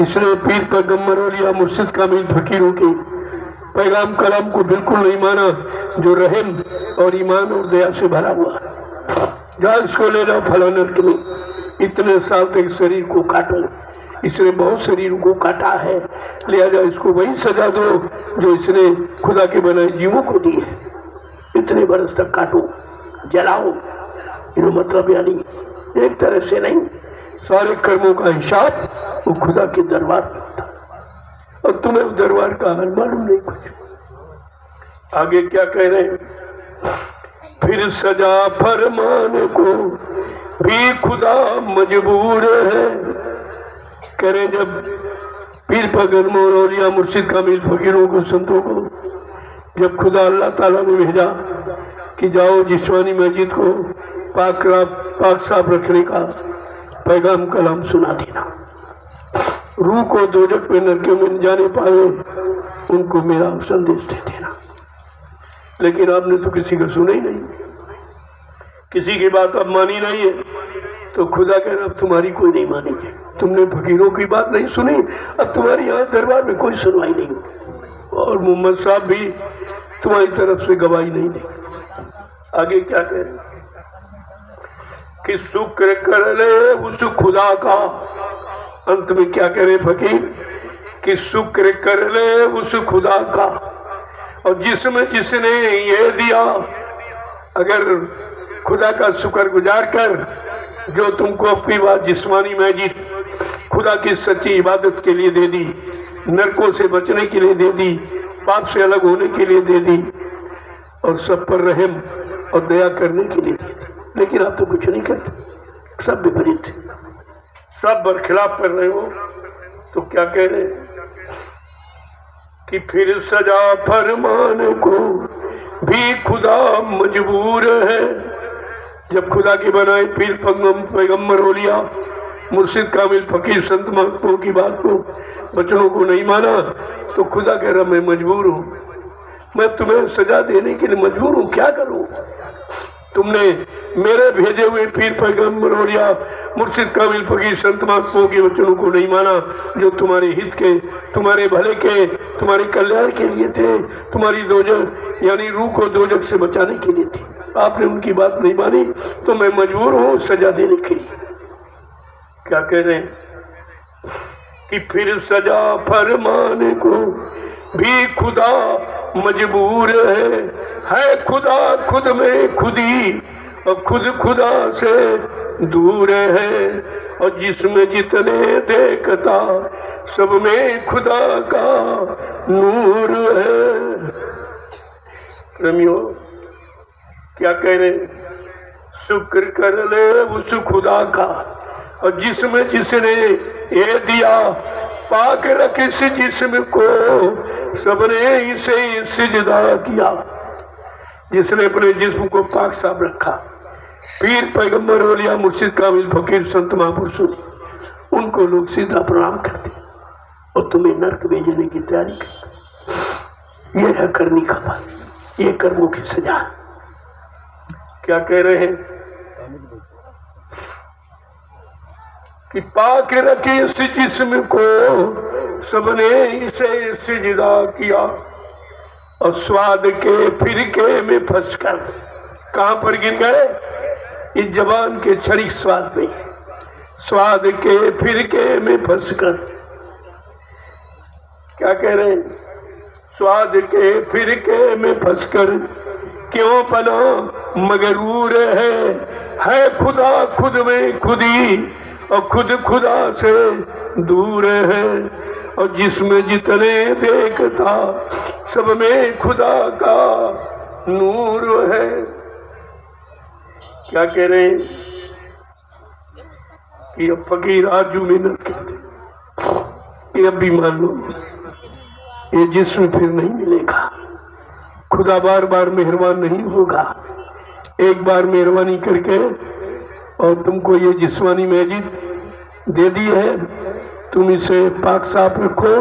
इसने पीर पैगम्बर औलिया मुर्शिद कामिल फकीरों के पैगाम कलाम को बिल्कुल नहीं माना जो रहम और ईमान और दया से भरा हुआ। जाओ इसको ले जाओ फला नरक में, इतने साल तक शरीर को काटो, इसने बहुत शरीर को काटा है, लिहाजा इसको वही सजा दो जो इसने खुदा के बनाए जीवों को दी है। इतने बरस तक काटो, जलाओ। इन्हें मतलब यानी एक तरह से नहीं, सारे कर्मों का हिसाब वो खुदा के दरबार में होता और तुम्हें उस दरबार का हाल मालूम नहीं कुछ। आगे क्या कह रहे हैं? फिर सजा फरमान को भी खुदा मजबूर है। कह रहे जब पीर पैगम्बर औलिया मुर्शिद कामिल फकीरों को, संतों को जब खुदा अल्लाह ताला ने भेजा कि जाओ जिस्मानी मस्जिद को पाक साफ रखने का पैगाम कलाम सुना देना, रूह को दोजख में नरके में जाने पाए उनको मेरा संदेश दे देना। लेकिन आपने तो किसी का सुना ही नहीं, किसी की बात अब मानी नहीं है, तो खुदा कह रहा अब तुम्हारी कोई नहीं मानेगी। तुमने फकीरों की बात नहीं सुनी, अब तुम्हारी यहाँ दरबार में कोई सुनवाई नहीं होगी और मोहम्मद साहब भी तुम्हारी तरफ से गवाही नहीं देंगे। आगे क्या कह रहे कि शुक्र कर ले उस खुदा का। अंत में क्या कह रहे फकीर कि शुक्र कर ले उस खुदा का और जिसमें जिसने ये दिया, अगर खुदा का शुक्रगुजार कर जो तुमको अपनी बात जिस्मानी मस्जिद खुदा की सच्ची इबादत के लिए दे दी, नरकों से बचने के लिए दे दी, पाप से अलग होने के लिए दे दी और सब पर रहम और दया करने के लिए दे दी। लेकिन आप तो कुछ नहीं करते, सब विपरीत, सब बरखिलाफ कर रहे हो। तो क्या कह रहे कि फिर सजा फरमान को भी खुदा मजबूर है। जब खुदा के बनाए पीर पैगम्बर औलिया मुर्शिद कामिल फकीर संत महात्माओं की बात को, वचनों को नहीं माना, तो खुदा कह रहा मैं मजबूर हूँ, मैं तुम्हें सजा देने के लिए मजबूर हूँ। क्या करूँ? तुमने मेरे भेजे हुए पीर पैगम्बर औलिया मुर्शिद कामिल फकीर संत महात्माओं के वचनों को नहीं माना जो तुम्हारे हित के, तुम्हारे भले के, तुम्हारे कल्याण के लिए थे, तुम्हारी दोजख यानी रूह को दोजख से बचाने के लिए थी। आपने उनकी बात नहीं मानी तो मैं मजबूर हूँ सजा देने के लिए। क्या कह रहे हैं कि फिर सजा फरमाने को भी खुदा मजबूर है खुदा खुद में खुदी और खुद खुदा से दूर है और जिसमें जितने देखता सब में खुदा का नूर है। प्रेमियों क्या कह रहे? शुक्र कर ले उस खुदा का और जिसमें जिसने ये दिया, पाक रख इस जिस्म को सबने इसे सिजदा किया। जिसने अपने जिस्म को पाक साफ रखा, पीर पैगम्बर औलिया मुर्शिद कामिल फकीर संत महापुरुषों ने उनको लोग सीधा प्रणाम करते और तुम्हें नरक भेजने की तैयारी करते। ये है करनी का फल, ये कर्मों की सजा। क्या कह रहे हैं कि पाक रखे इस जिस्म को सबने इसे सिजदा किया और स्वाद के फिरके में फंसकर कहां पर गिर गए? इस जबान के क्षणिक स्वाद में, स्वाद के फिरके में फंसकर। क्या कह रहे हैं? स्वाद के फिरके में फंसकर क्यों पना मगरूर है खुदा खुद में खुदी और खुद खुदा से दूर है। और जिसमें जितने देखता सब में खुदा का नूर है। क्या कह रहे हैं कि अब फकीर आजू मेहनत करते, ये अब भी मान लो ये जिस्म फिर नहीं मिलेगा। खुदा बार बार मेहरबान नहीं होगा। एक बार मेहरबानी करके और तुमको ये जिस्मानी मैजिद दे दी है, तुम इसे पाक साफ रखो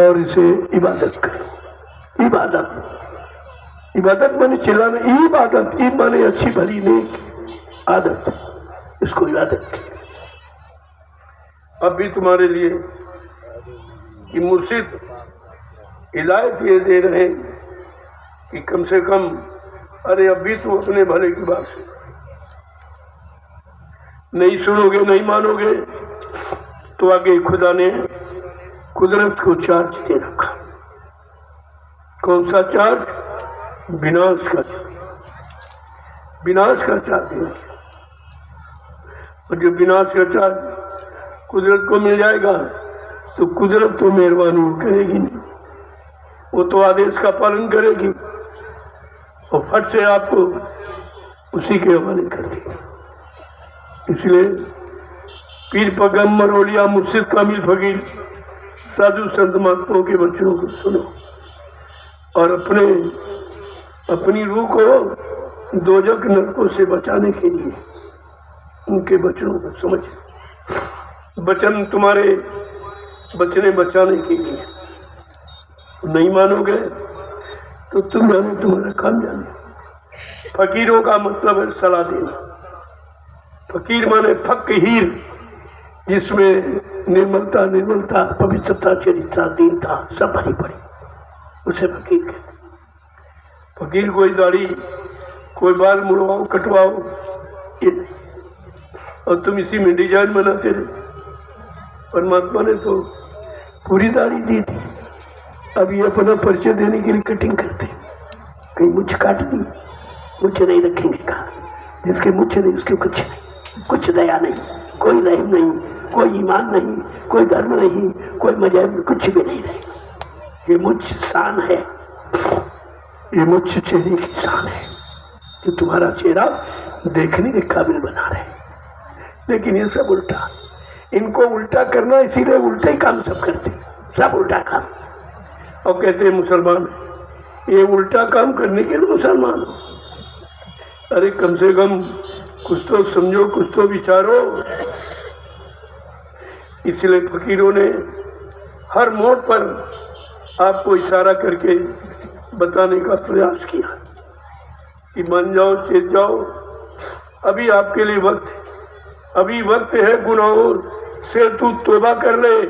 और इसे इबादत करो। इबादत माने चिल्लाना, इबादत माने अच्छी भली नेक आदत, इसको इबादत की। अब भी तुम्हारे लिए कि मुर्शिद हिदायत ये दे रहे हैं कि कम से कम अरे अब भी तुम अपने भले की बात सुनो। नहीं सुनोगे, नहीं मानोगे तो आगे खुदा ने कुदरत को चार्ज दे रखा। कौन सा चार्ज? विनाश का चार्ज देना। और जब विनाश का चार्ज कुदरत को मिल जाएगा तो कुदरत तो मेहरबानी करेगी नहीं, वो तो आदेश का पालन करेगी और फट से आपको उसी के हवाले कर देगी। इसलिए पीर पैगंबर औलिया मुर्शिद कामिल फकीर साधु संत महात्माओं के वचनों को सुनो और अपनी रूह को दोजख नरकों से बचाने के लिए उनके वचनों को समझो। वचन तुम्हारे बचने बचाने के लिए। नहीं मानोगे तो तुम जानो, तुम्हारा काम जाने। फकीरों का मतलब है सलाह देना। फकीर माने फकीर, जिसमें निर्मलता पवित्रता चरित्र दीनता सब भरी पड़ी, उसे फकीर कहते। फकीर कोई दाढ़ी कोई बाल मुड़वाओ कटवाओ ये नहीं, और तुम इसी में डिजाइन बनाते रहे। परमात्मा ने तो पूरी दाढ़ी दी थी, अब ये अपना परिचय देने के लिए कटिंग करते। कहीं मुझ काट दी, मुझ नहीं रखेंगे कहा। जिसके मुझ नहीं उसके कुछ नहीं, कुछ दया नहीं, कोई रहम नहीं, कोई ईमान नहीं, कोई धर्म नहीं, कोई मजहब, कुछ भी नहीं रहेगा। ये मुझ शान है, ये मुझ चेहरे की शान है जो तुम्हारा चेहरा देखने के काबिल बना रहे। लेकिन ये सब उल्टा, इनको उल्टा करना, इसीलिए उल्टे ही काम सब करते, सब उल्टा काम। और कहते हैं मुसलमान, ये उल्टा काम करने के लिए मुसलमान हो। अरे कम से कम कुछ तो समझो, कुछ तो विचारो। इसलिए फकीरों ने हर मोड़ पर आपको इशारा करके बताने का प्रयास किया कि मान जाओ, चेत जाओ, अभी आपके लिए वक्त, अभी वक्त है। गुनाहों से तू तौबा कर ले,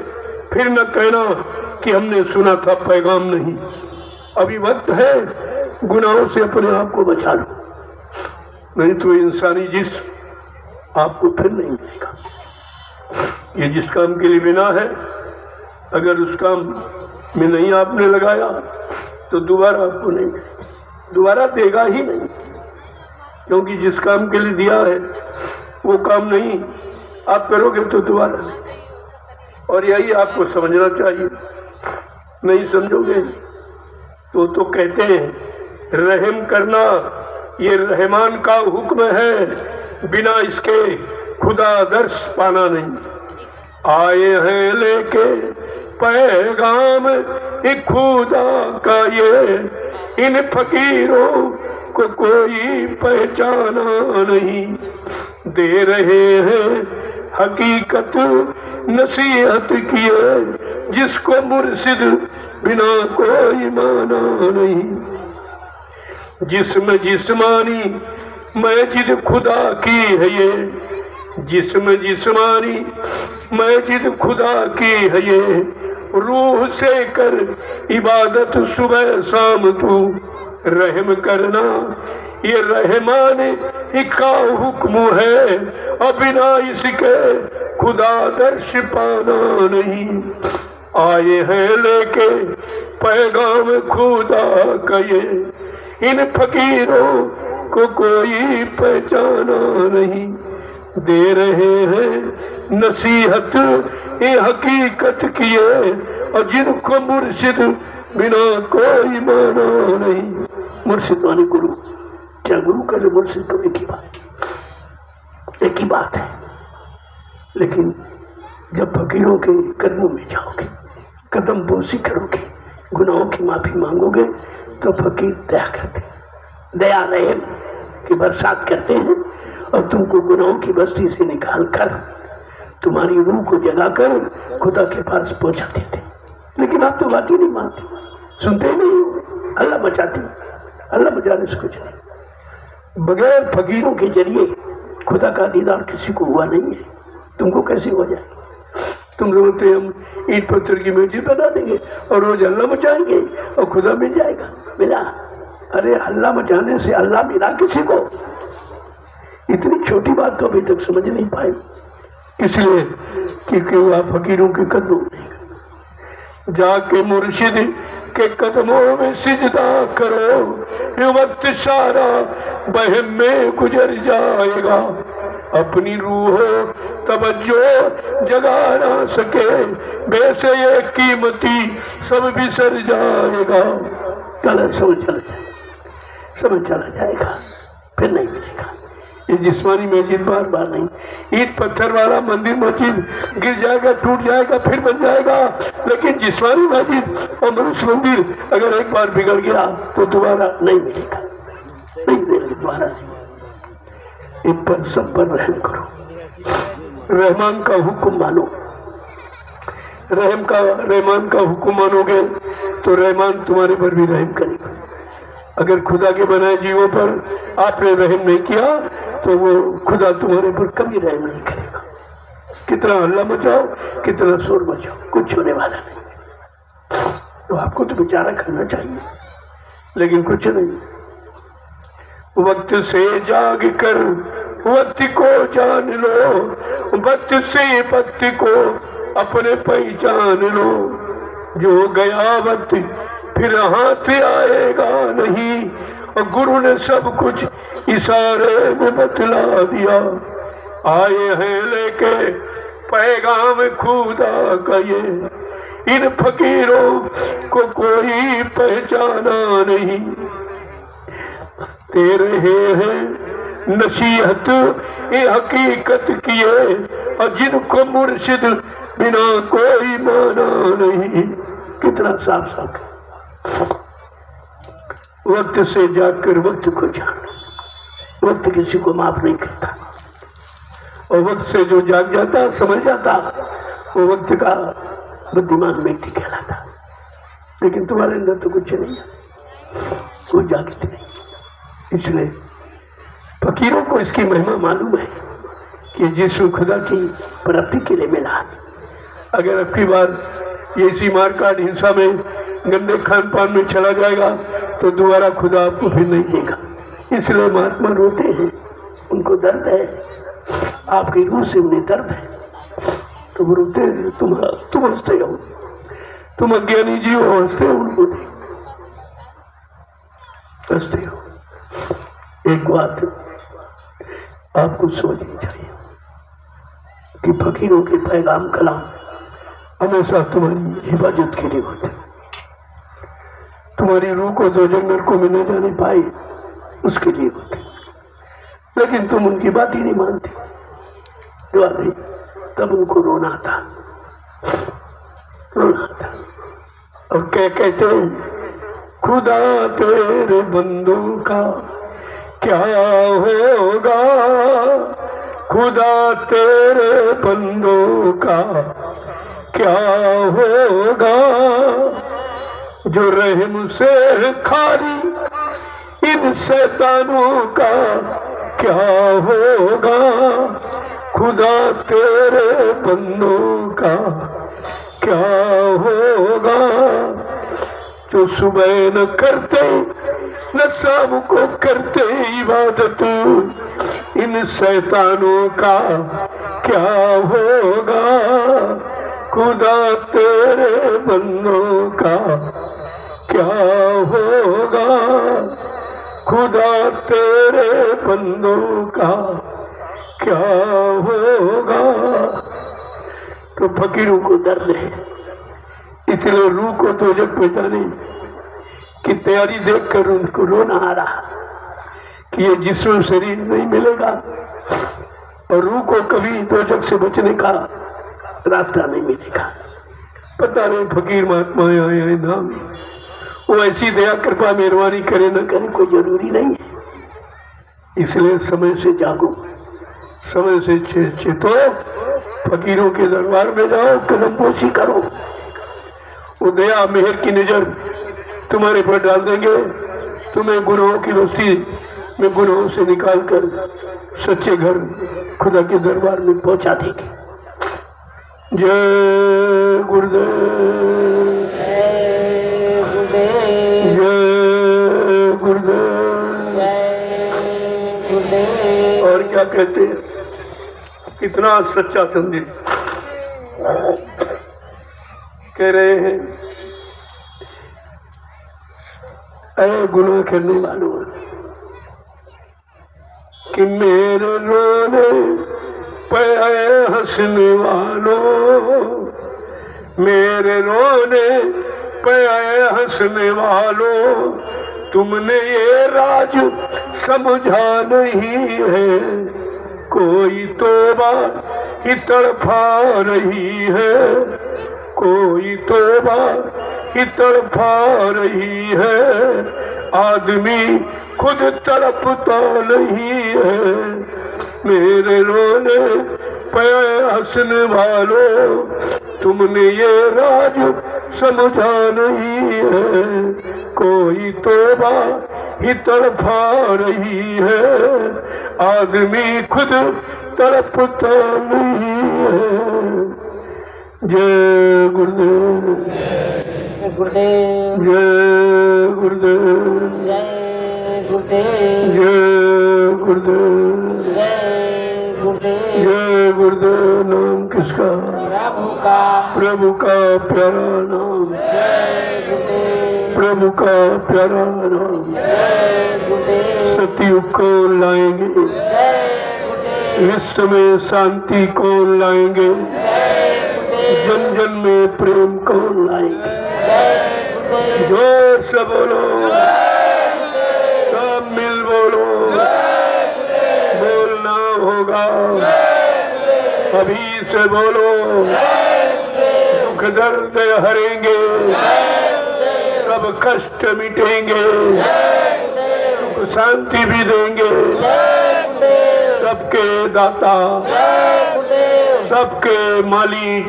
फिर न कहना कि हमने सुना था पैगाम नहीं। अभी वक्त है, गुनाहों से अपने आप को बचा लो, नहीं तो इंसानी जिस्म आपको फिर नहीं मिलेगा। ये जिस काम के लिए बिना है, अगर उस काम में नहीं आपने लगाया तो दोबारा आपको नहीं मिलेगा, दोबारा देगा ही नहीं। क्योंकि जिस काम के लिए दिया है वो काम नहीं आप करोगे तो दोबारा नहीं। और यही आपको समझना चाहिए। नहीं समझोगे तो कहते हैं रहम करना ये रहमान का हुक्म है, बिना इसके खुदा दर्श पाना नहीं। आए हैं लेके पैगाम एक खुदा का, ये इन फकीरों को कोई पहचाना नहीं। दे रहे हैं हकीकत नसीहत किए, जिसको मुर्शिद बिना कोई माना नहीं। जिस्म जिस्मानी मैजिद खुदा की है ये, जिस्म जिस्मानी मैजिद खुदा की है ये। रूह से कर इबादत सुबह शाम तू, रहम करना ये रहमान का हुक्म है, और बिना इसके खुदा दर्श पाना नहीं। आए हैं लेके पैगाम खुदा का ये, इन फकीरों को कोई पहचाना नहीं। दे रहे हैं नसीहत ये हकीकत किए, और जिनको मुर्शिद बिना कोई माना नहीं। मुर्शिद माने गुरु, क्या गुरु करे मुर्शिद तो एक ही बात है। लेकिन जब फकीरों के कदमों में जाओगे, कदम बोसी करोगे, गुनाहों की माफी मांगोगे, तो फकीर दया करते, दया रहम की बरसात करते हैं और तुमको गुनाहों की बस्ती से निकाल कर तुम्हारी रूह को जगाकर खुदा के पास पहुंचा देते। लेकिन आप तो बात ही नहीं मानते, सुनते ही नहीं। अल्लाह बचाते, अल्लाह बचाने से कुछ नहीं। बगैर फकीरों के जरिए खुदा का दीदार किसी को हुआ नहीं है। तुमको कैसे हो जाए? तुम समझते हम ईंट पत्थर की मस्जिद बना देंगे और रोज अल्लाह मचाएंगे और खुदा मिल जाएगा? मिला? अरे अल्लाह मचाने से अल्लाह मिला किसी को? इतनी छोटी बात तो अभी तक समझ नहीं पाए, इसलिए क्योंकि वह फकीरों के कदमों में जाके मुर्शिद के कदमों में सिजदा करो, ये वक्त सारा बहम में गुजर जाएगा। अपनी रूह तवज्जो जगा ना सके, वैसे ये कीमती सब बिसर जाएगा। समझ चला जाएगा, फिर नहीं मिलेगा। ये जिस्मानी मस्जिद बार बार नहीं, ईंट पत्थर वाला मंदिर मस्जिद गिर जाएगा, टूट जाएगा, फिर बन जाएगा। लेकिन जिस्मानी मस्जिद और मनुष्य मंदिर अगर एक बार बिगड़ गया तो दोबारा नहीं मिलेगा, नहीं मिलेगा, दोबारा नहीं। इन पर सब पर रहम करो, रहमान का हुक्म मानो। रहमान का हुक्म मानोगे तो रहमान तुम्हारे पर भी रहम करेगा। अगर खुदा के बनाए जीवों पर आपने रहम नहीं किया तो वो खुदा तुम्हारे पर कभी रहम नहीं करेगा। कितना हल्ला मचाओ, कितना शोर मचाओ, कुछ होने वाला नहीं। तो आपको तो विचार करना चाहिए, लेकिन कुछ नहीं। वक्त से जाग कर वक्त को जान लो, वक्त से वक्त को अपने पहचान लो। जो गया वक्त फिर हाथ आएगा नहीं, और गुरु ने सब कुछ इशारे में बतला दिया। आए हैं लेके पैगाम खुदा का ये, इन फकीरों को कोई पहचाना नहीं। दे रहे हैं नसीहत ये हकीकत किए, और जिनको मुर्शिद बिना कोई माना नहीं। कितना साफ साफ। वक्त से जाकर वक्त को जानो। वक्त किसी को माफ नहीं करता, और वक्त से जो जाग जाता, समझ जाता, वो वक्त का बुद्धिमान व्यक्ति कहलाता। लेकिन तुम्हारे अंदर तो कुछ नहीं है, कोई जागृत नहीं। इसलिए फकीरों को इसकी महिमा मालूम है कि यीशु खुदा की प्राप्ति के लिए मिला। अगर अब की बार ये इसी मारकाट हिंसा में गंदे खान पान में चला जाएगा तो दोबारा खुदा आपको फिर नहीं देगा। इसलिए महात्मा रोते हैं, उनको दर्द है, आपकी रूह से उन्हें दर्द है, तो वो रोते हैं। तुम हंसते हो, तुम अज्ञानी जीव हो, हंसते हो, उनको देख हंसते हो। एक बात आपको सोचनी चाहिए कि फकीरों के पैगाम कलाम हमेशा तुम्हारी हिफाजत के लिए होते, तुम्हारी रूह को दो जंगल को में न जाने पाए उसके लिए होते। लेकिन तुम उनकी बात ही नहीं मानते। दुआ दे, तब उनको रोना था। और क्या कहते हैं? खुदा तेरे बंदों का क्या होगा, खुदा तेरे बंदों का क्या होगा, जो रहम से खाली इन शैतानों का क्या होगा, खुदा तेरे बंदों का क्या होगा। जो सुबह न करते न शाम को करते इबादत, इन शैतानों का क्या होगा, खुदा तेरे बंदों का क्या होगा। खुदा तेरे बंदों का क्या होगा। तो फकीरों को दर्द है, इसलिए रूह को तो जग पहचाने की तैयारी देखकर उनको रोना आ रहा कि ये जिस्म शरीर नहीं मिलेगा और रूह को कभी तो जग से बचने का रास्ता नहीं मिलेगा। पता नहीं फकीर महात्मा आए नाम, वो ऐसी दया कृपा मेहरबानी करे ना करे कोई जरूरी नहीं है। इसलिए समय से जागो, समय से चेतो, फकीरों के दरबार में जाओ, कदम पोशी करो। वो दया मेहर की नजर तुम्हारे पर डाल देंगे, तुम्हें गुनाहों की बस्ती में गुनाहों से निकाल कर सच्चे घर खुदा के दरबार में पहुंचा देंगे। जय गुरुदेव, जय गुरुदेव, जय गुरुदेव, जय गुरुदेव। और क्या कहते हैं, कितना सच्चा संदेश कह रहे हैं। ऐ गुनाह करने वालों कि मेरे रोने पे हंसने वालों, मेरे रोने पे हंसने वालों, तुमने ये राज समझा नहीं है। कोई तौबा ही तड़फा रही है, कोई तौबा ही तड़फा रही है। आदमी खुद तड़पता नहीं है। मेरे रोने पे हंसने वालों, तुमने ये राज समझा नहीं है। कोई तौबा ही तड़फा रही है, आदमी खुद तड़पता नहीं है। जय गुरुदेव, जय गुरुदेव, जय गुरुदेव, जय गुरुदेव, जय गुरुदेव, जय गुरुदेव। जय गुरुदेव। नाम किसका? प्रभु का, प्रभु का प्यारा नाम, जय गुरुदेव, प्रभु का प्यारा नाम। जय गुरुदेव, सतयुग को लाएंगे, जय गुरुदेव, विश्व में शांति को लाएंगे, जय गुरुदेव, जन जन में प्रेम को लाएंगे। जय गुरुदेव, जोर से बोलो, सब मिल बोलो, बोलना होगा, अभी से बोलो। दुख दर्द हरेंगे, सब कष्ट मिटेंगे, सुख शांति भी देंगे। सबके दाता, सबके मालिक,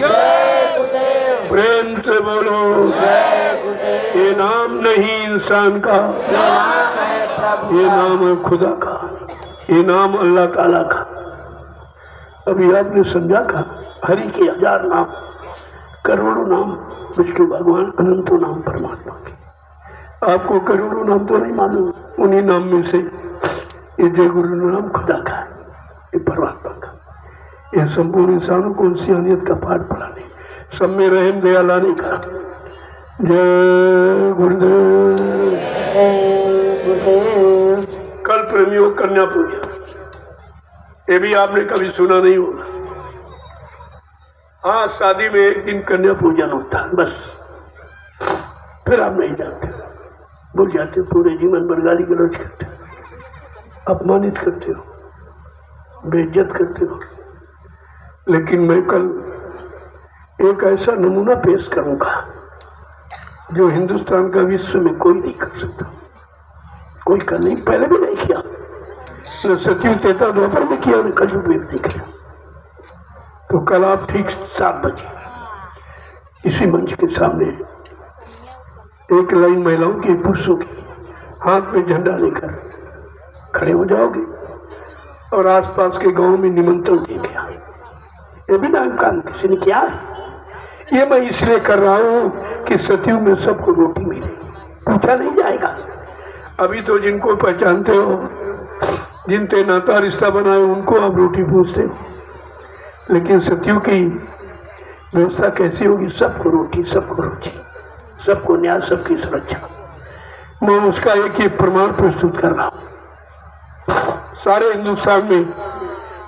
प्रेम से बोलो। ये नाम नहीं इंसान का, ये नाम है खुदा का, ये नाम अल्लाह ताला का। अभी आपने समझा का, हरि के 1000 नाम, करोड़ों नाम विष्णु भगवान, अनंतों नाम परमात्मा के। आपको करोड़ों नाम तो नहीं मालूम, उन्हीं नाम में से ये जय गुरु नाम खुदा का, ये परमात्मा का। ये संपूर्ण इंसानों को इंसानियत का पाठ पढ़ाने, सब में रहम दया लाने का। जय गुरुदेव, जय गुरुदेव। कल प्रेमियों कन्या पूजा, ये भी आपने कभी सुना नहीं होगा। हाँ, शादी में एक दिन कन्या पूजन होता है बस, फिर आप नहीं जाते, भूल जाते, पूरे जीवन भर गाली गलौज करते, अपमानित करते हो, बेइज्जत करते हो। लेकिन मैं कल एक ऐसा नमूना पेश करूंगा जो हिंदुस्तान का विश्व में कोई नहीं कर सकता, कोई कर नहीं, पहले भी नहीं किया, न सतयुग त्रेता द्वापर में किया, न कलयुग में भी नहीं किया। तो कल आप ठीक 7 बजे इसी मंच के सामने एक लाइन महिलाओं की, पुरुषों की, हाथ में झंडा लेकर खड़े हो जाओगे और आसपास के गांव में निमंत्रण देंगे। ये भी नाम काम किसी ने किया है। ये मैं इसलिए कर रहा हूँ कि सतयुग में सबको रोटी मिलेगी, पूछा नहीं जाएगा। अभी तो जिनको पहचानते हो, जिनसे नाता रिश्ता बनाए, उनको आप रोटी पूछते हो, लेकिन सतयुग की व्यवस्था कैसी होगी? सबको रोटी, सबको रोटी, सबको न्याय, सबकी सुरक्षा। मैं उसका एक ही प्रमाण प्रस्तुत कर रहा हूँ। सारे हिंदुस्तान में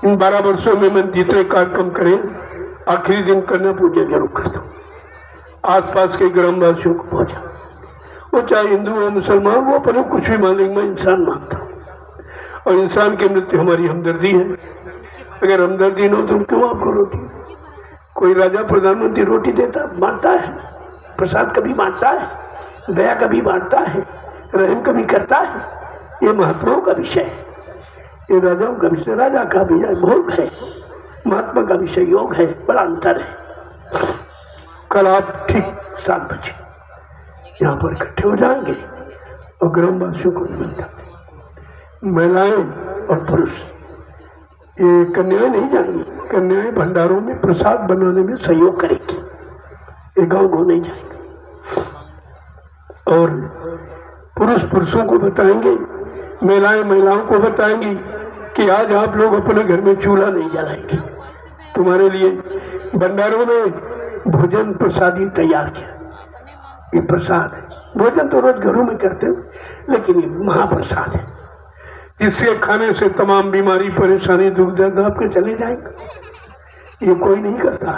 इन 12 वर्षों में मैं जितने कार्यक्रम करे आखिरी दिन कन्या पूजा जरूर करता हूँ। आसपास के ग्रामवासियों को पहुंचा, वो चाहे हिंदू हो मुसलमान, वो अपने कुछ भी मान लेंगे, मैं इंसान मानता हूँ और इंसान के मृत्यु हमारी हमदर्दी है। अगर हमदर्दी न हो तो क्यों आपको रोटी? कोई राजा प्रधानमंत्री रोटी देता बांटता है, प्रसाद कभी बांटता है, दया कभी बांटता है, रहम कभी करता है। ये महात्माओं का विषय है, ये राजाओं का विषय, राजा का विषय भोग है, महात्मा का विषय योग है, बड़ा अंतर है। कल आप ठीक 7 बजे यहाँ पर इकट्ठे हो जाएंगे और ग्रामवासियों को निमंत्रण दें। महिलाएं और पुरुष, ये कन्याएं नहीं जाएंगी, कन्याएं भंडारों में प्रसाद बनाने में सहयोग करेगी, ये गाँव नहीं जाएंगे। और पुरुष पुरुषों को बताएंगे, महिलाएं महिलाओं को बताएंगी कि आज आप लोग अपने घर में चूल्हा नहीं जलाएंगे, तुम्हारे लिए भंडारों में भोजन प्रसादी तैयार किया। ये प्रसाद है, भोजन तो रोज घरों में करते हो, लेकिन ये महाप्रसाद है जिसके खाने से तमाम बीमारी परेशानी दुख दर्द आपके चले जाएंगे। ये कोई नहीं करता,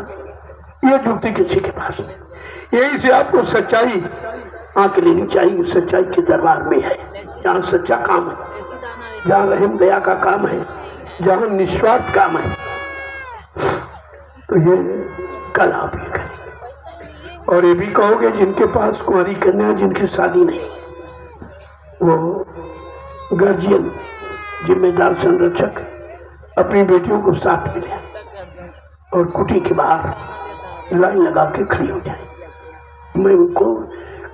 ये जुक्ति किसी के पास नहीं। यही से आपको सच्चाई आंख लेनी चाहिए। सच्चाई के दरबार में है, जहाँ सच्चा काम है, जहाँ रहम दया का काम है, जहाँ निस्वार्थ काम है। तो ये कल आप ये करें और ये भी कहोगे जिनके पास कुंवारी कन्या जिनकी शादी नहीं, वो गार्जियन जिम्मेदार संरक्षक अपनी बेटियों को साथ में ले और कुटी के बाहर लाइन लगा के खड़ी हो जाए। मैं उनको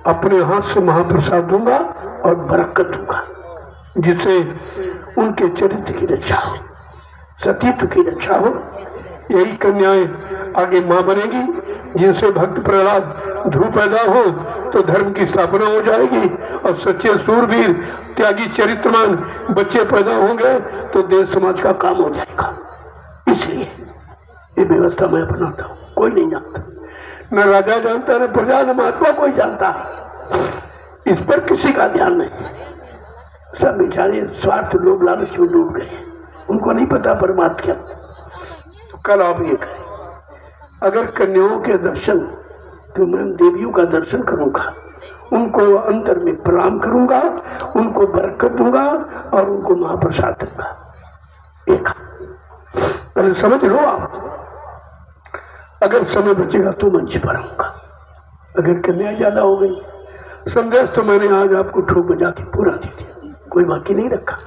अपने हाथ से महाप्रसाद दूंगा और बरकत दूंगा, जिससे उनके चरित्र की रक्षा हो, सतीत्व की रक्षा हो। यही कन्याएं आगे मां बनेगी, जिनसे भक्त प्रहलाद ध्रुव पैदा हो तो धर्म की स्थापना हो जाएगी और सच्चे सूरवीर त्यागी चरित्रमान बच्चे पैदा होंगे तो देश समाज का काम हो जाएगा। इसलिए ये व्यवस्था मैं अपनाता हूँ। कोई नहीं जानता, न राजा जानता, न प्रजा, न महात्मा कोई जानता। इस पर किसी का ध्यान नहीं। सब बेचारे स्वार्थ लोभ लालच में डूब गए, उनको नहीं पता परमात्मा क्या। तो कल आप ये करें, अगर कन्याओं के दर्शन तो मैं देवियों का दर्शन करूंगा, उनको अंतर में प्रणाम करूंगा, उनको बरकत दूंगा और उनको महाप्रसाद दूंगा। एक पहले समझ लो आप। अगर समय बचेगा तो मंच पर आऊंगा। अगर कन्या ज्यादा हो गई, संदेश तो मैंने आज आपको ठोक बजा के पूरा दे दिया, कोई बाकी नहीं रखा।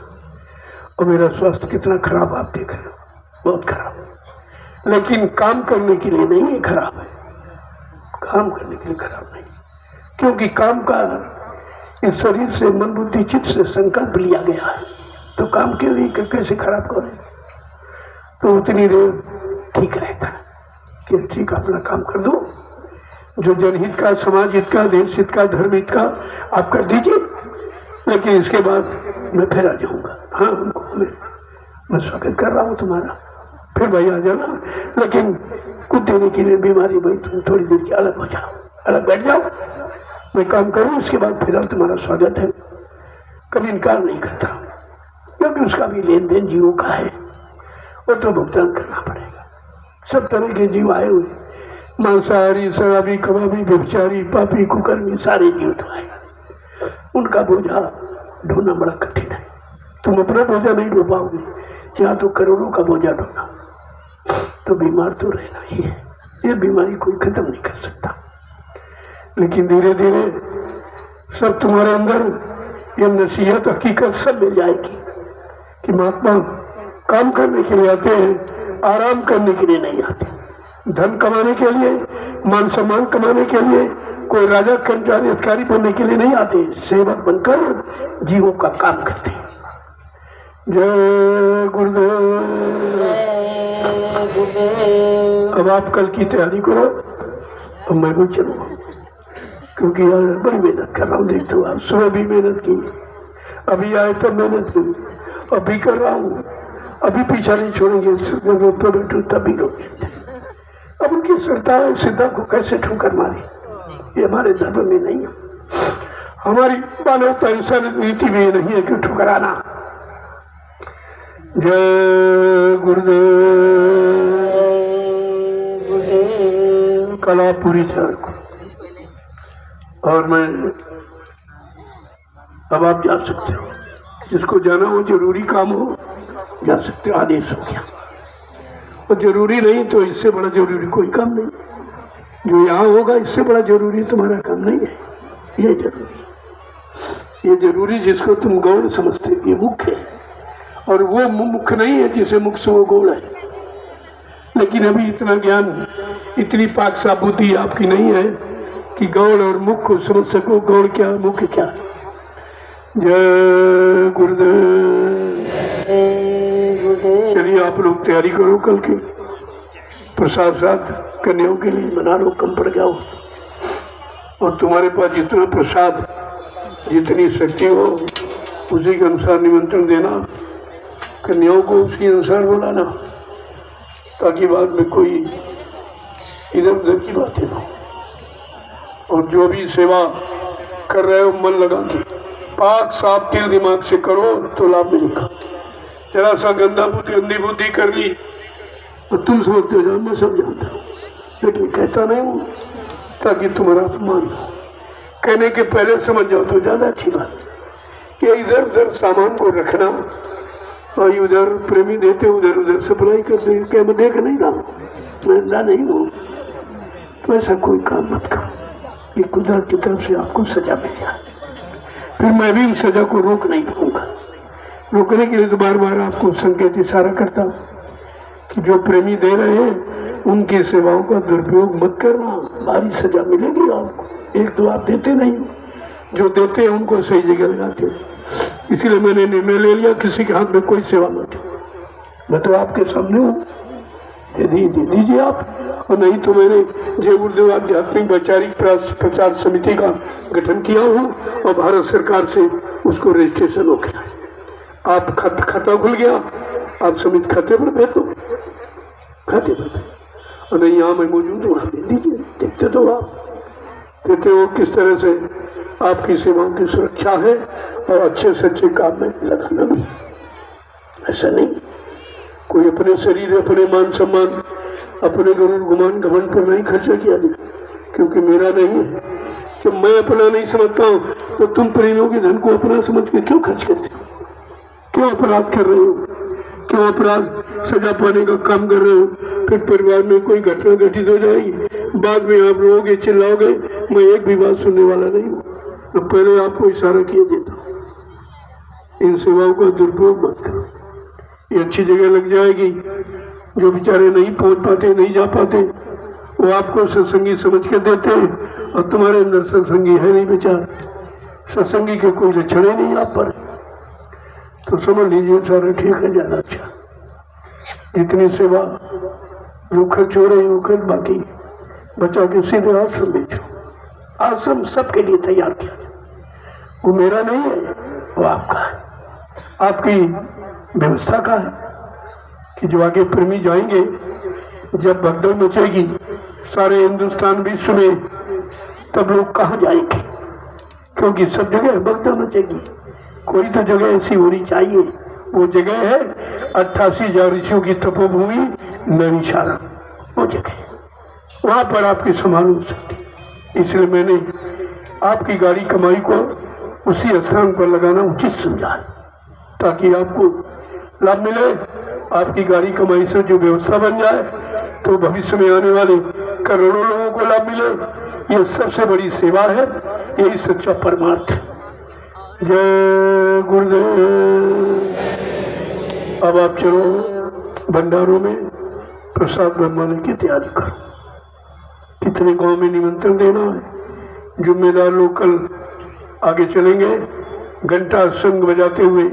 और मेरा स्वास्थ्य कितना खराब आप देख रहे हो, बहुत खराब, लेकिन काम करने के लिए नहीं है खराब है, काम करने के लिए खराब नहीं, क्योंकि काम का इस शरीर से मन बुद्धि चित्त से संकल्प लिया गया है, तो काम के लिए कैसे खराब करें। तो उतनी देर ठीक रहता है कि ठीक अपना काम कर दो, जो जनहित का, समाज हित का, देश हित का, धर्म हित का आप कर दीजिए, लेकिन इसके बाद मैं फिर आ जाऊंगा। हाँ, उनको मैं स्वागत कर रहा हूँ तुम्हारा, फिर भाई आ जाना, लेकिन कुछ देने के लिए बीमारी भाई तुम थोड़ी देर के अलग हो जाओ, अलग बैठ जाओ, मैं काम करूँ, इसके बाद फिर तुम्हारा स्वागत है। कभी इनकार नहीं करता, क्योंकि उसका भी लेन देन जीवों का है, वो तो भुगतान करना पड़ेगा। सब तरह के जीव आए हुए, मांसाहारी, शराबी, कबाबी, व्यभिचारी, पापी, कुकर्मी, सारे जीव तो आए, उनका बोझा ढोना बड़ा कठिन है। तुम अपना बोझा नहीं ढो पाओगे, यहाँ तो करोड़ों का बोझा ढोना, तो बीमार तो रहना ही है। ये बीमारी कोई खत्म नहीं कर सकता, लेकिन धीरे धीरे सब तुम्हारे अंदर ये नसीहत हकीकत सब मिल जाएगी कि महात्मा काम करने के लिए आते हैं, आराम करने के लिए नहीं आते। धन कमाने के लिए, मान सम्मान कमाने के लिए, कोई राजा कर्मचारी अधिकारी बनने के लिए नहीं आते, सेवक बनकर जीवों का काम करते हैं। जय गुरुदेव। अब आप कल की तैयारी करो, अब मैं भी चलूँ, क्योंकि यार बड़ी मेहनत कर रहा हूँ। देखते हो आप, सुबह भी मेहनत की, अभी आए तब मेहनत की, अभी कर रहा हूँ, अभी पीछा नहीं छोड़ेंगे। रोड पर बैठो तभी रोके, अब उनकी श्रद्धा सिद्धा को कैसे ठोकर मारे, ये हमारे धर्म में नहीं है। हमारी मानवता इंसानियत नीति में ये नहीं है कि ठुकराना। जय गुरुदेव। कला पूरी चार को। और मैं अब आप जा सकते हो, जिसको जाना हो, जरूरी काम हो, जा सकते हो। आदेश हो गया। और जरूरी नहीं तो इससे बड़ा जरूरी कोई काम नहीं। जो यहाँ होगा इससे बड़ा जरूरी तुम्हारा काम नहीं है। ये जरूरी, ये जरूरी जिसको तुम गौड़ समझते, ये मुख्य है। और वो मुख्य नहीं है जिसे मुख से वो गौड़ है। लेकिन अभी इतना ज्ञान, इतनी पाक साफ बुद्धि आपकी नहीं है कि गौड़ और मुख को समझ सको। गौड़ क्या, मुख्य क्या। जय गुरुदेव। चलिए आप लोग तैयारी करो कल की। प्रसाद साथ कन्याओं के लिए बना लो, कम पड़ जाओ। और तुम्हारे पास जितना प्रसाद, जितनी शक्ति हो, उसी के अनुसार निमंत्रण देना। कन्याओं को उसी अनुसार बुलाना, ताकि बाद में कोई इधर उधर की बातें ना हो। और जो भी सेवा कर रहे हो मन लगा के पाक साफ दिल दिमाग से करो तो लाभ मिलेगा। जरा सा गंदी बुद्धि कर ली तो तुम समझते हो, मैं सब जानता हूँ, लेकिन कहता नहीं हूँ ताकि तुम्हारा अपमान हो। कहने के पहले समझ जाओ तो ज्यादा अच्छी बात। कि इधर उधर सामान को रखना और उधर प्रेमी देते, उधर उधर सप्लाई करते, क्या मैं देख नहीं रहा हूँ, मैं अंधा नहीं हूँ। तो ऐसा कोई काम मत करो कि कुदरत की तरफ से आपको सजा मिल जाए। फिर मैं भी उस सजा को रोक नहीं पाऊंगा। रोकने के लिए तो बार बार आपको संकेत इशारा करता हूँ कि जो प्रेमी दे रहे हैं उनकी सेवाओं का दुरुपयोग मत करना, भारी सजा मिलेगी आपको। एक तो आप देते नहीं, जो देते हैं उनको सही जगह लगाते हैं। इसीलिए मैंने निर्णय ले लिया किसी के हाथ में कोई सेवा मत। मैं तो आपके सामने हूँ, दे दीजिए आप। और नहीं तो मैंने जय गुरुदेव आध्यात्मिक वैचारिक प्रचार समिति का गठन किया हूँ और भारत सरकार से उसको रजिस्ट्रेशन हो गया। आप खाता खुल गया, आप समिति खाते पर भेजो, खाते पर। और नहीं यहाँ मैं मौजूद हूँ, दे दीजिए। देखते तो आप कहते हो किस तरह से आपकी सेवाओं की सुरक्षा है और अच्छे से अच्छे काम में लगाना भी। ऐसा नहीं कोई अपने शरीर, अपने मान सम्मान, अपने गरुड़ गुमान घमंड पर नहीं खर्चा किया जाए, क्योंकि मेरा नहीं है। जब मैं अपना नहीं समझता हूँ तो तुम प्रेमियों के धन को अपना समझ के क्यों खर्च करते हो? क्यों अपराध कर रहे हो? क्यों अपराध सजा पाने का काम कर रहे हो? फिर परिवार में कोई घटना घटित हो जाएगी, बाद में आप रोओगे, चिल्लाओगे, मैं एक भी बात सुनने वाला नहीं हूँ। तो पहले आपको इशारा किया देता हूँ, इन सेवाओं का दुरुपयोग मत करो। ये अच्छी जगह लग जाएगी। जो बेचारे नहीं पहुंच पाते, नहीं जा पाते, वो आपको सत्संगी समझ के देते हैं और तुम्हारे अंदर सत्संगी है नहीं बेचार, सत्संगी के कोई लक्षण ही नहीं आप पर। तो समझ लीजिए सारा ठीक है, ज्यादा अच्छा। जितनी सेवा जो खर्च हो रही हो खर्च, बाकी बचा के सीधे आश्रम बेचो। आश्रम सबके लिए तैयार किया, वो मेरा नहीं है, वो आपका है, आपकी व्यवस्था का है। कि जो आगे प्रेमी जाएंगे, जब भगदड़ मचेगी सारे हिंदुस्तान विश्व में, तब लोग कहाँ जाएंगे? क्योंकि सब जगह भगदड़ मचेगी। कोई तो जगह ऐसी होनी चाहिए, वो जगह है 88,000 ऋषियों की तपोभूमि नैमिषारण्य, वो जगह, वहां पर आपकी संभाल हो सकती। इसलिए मैंने आपकी गाड़ी कमाई को उसी स्थान पर लगाना उचित समझा, ताकि आपको लाभ मिले। आपकी गाड़ी कमाई से जो व्यवस्था बन जाए तो भविष्य में आने वाले करोड़ों लोगों को लाभ मिले। ये सबसे बड़ी सेवा है, यही सच्चा परमार्थ है। जय गुरुदेव। अब आप चलो भंडारों में प्रसाद बनवाने की तैयारी करो। कितने गांव में निमंत्रण देना है, जिम्मेदार लोग कल आगे चलेंगे घंटा संग बजाते हुए।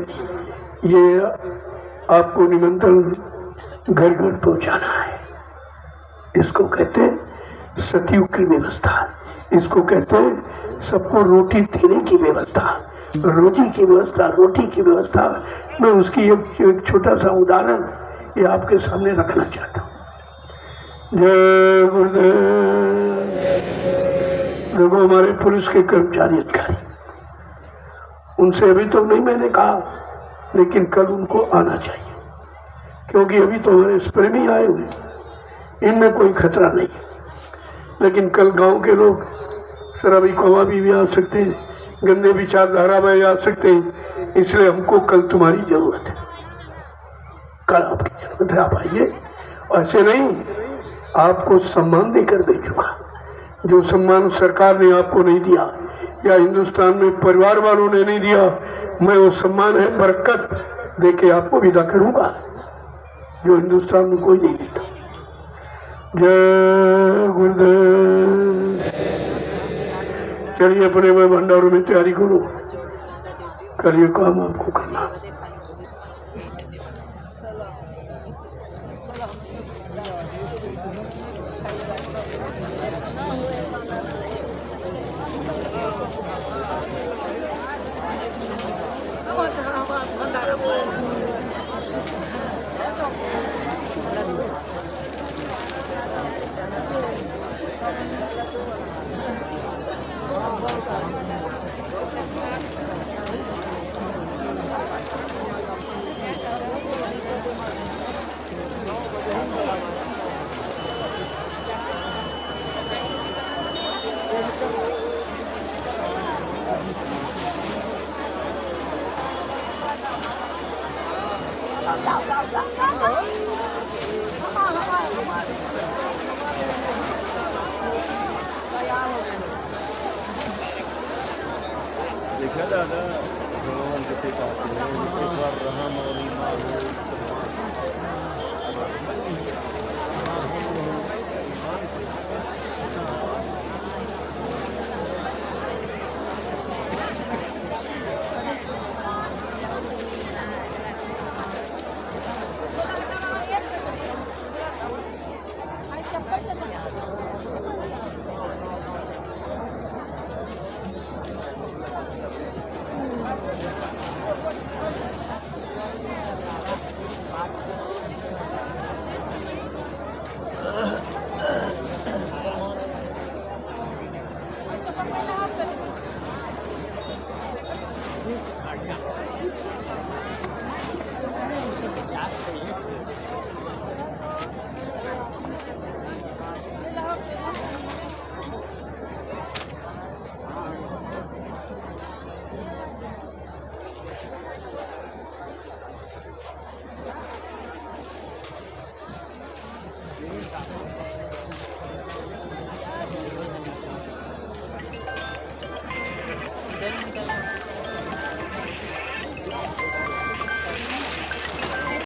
ये आपको निमंत्रण घर घर पहुंचाना है। इसको कहते हैं सतयुग की व्यवस्था, इसको कहते हैं सबको रोटी देने की व्यवस्था, रोजी की व्यवस्था, रोटी की व्यवस्था। मैं उसकी एक छोटा सा उदाहरण ये आपके सामने रखना चाहता हूँ। जय गुरुदेव। लोगों, हमारे पुलिस के कर्मचारी अधिकारी उनसे अभी तो नहीं मैंने कहा, लेकिन कल उनको आना चाहिए, क्योंकि अभी तो हमारे प्रेमी आए हुए, इनमें कोई खतरा नहीं। लेकिन कल गांव के लोग शराबी कवाबी भी आ सकते हैं, गंदे विचारधारा में आ सकते हैं, इसलिए हमको कल तुम्हारी जरूरत है, कल आपकी जरूरत है, आप आइए। ऐसे नहीं, आपको सम्मान देकर भेजूंगा, जो सम्मान सरकार ने आपको नहीं दिया या हिंदुस्तान में परिवार वालों ने नहीं दिया, मैं वो सम्मान है बरकत दे के आपको विदा करूंगा, जो हिंदुस्तान में कोई नहीं देता। जय गुरुदेव। चलिए अपने में भंडारों में तैयारी करो, कल ये काम आपको करना। देखा दादा भगवान कितने कहते हैं, एक बार रहम और ईमान हो।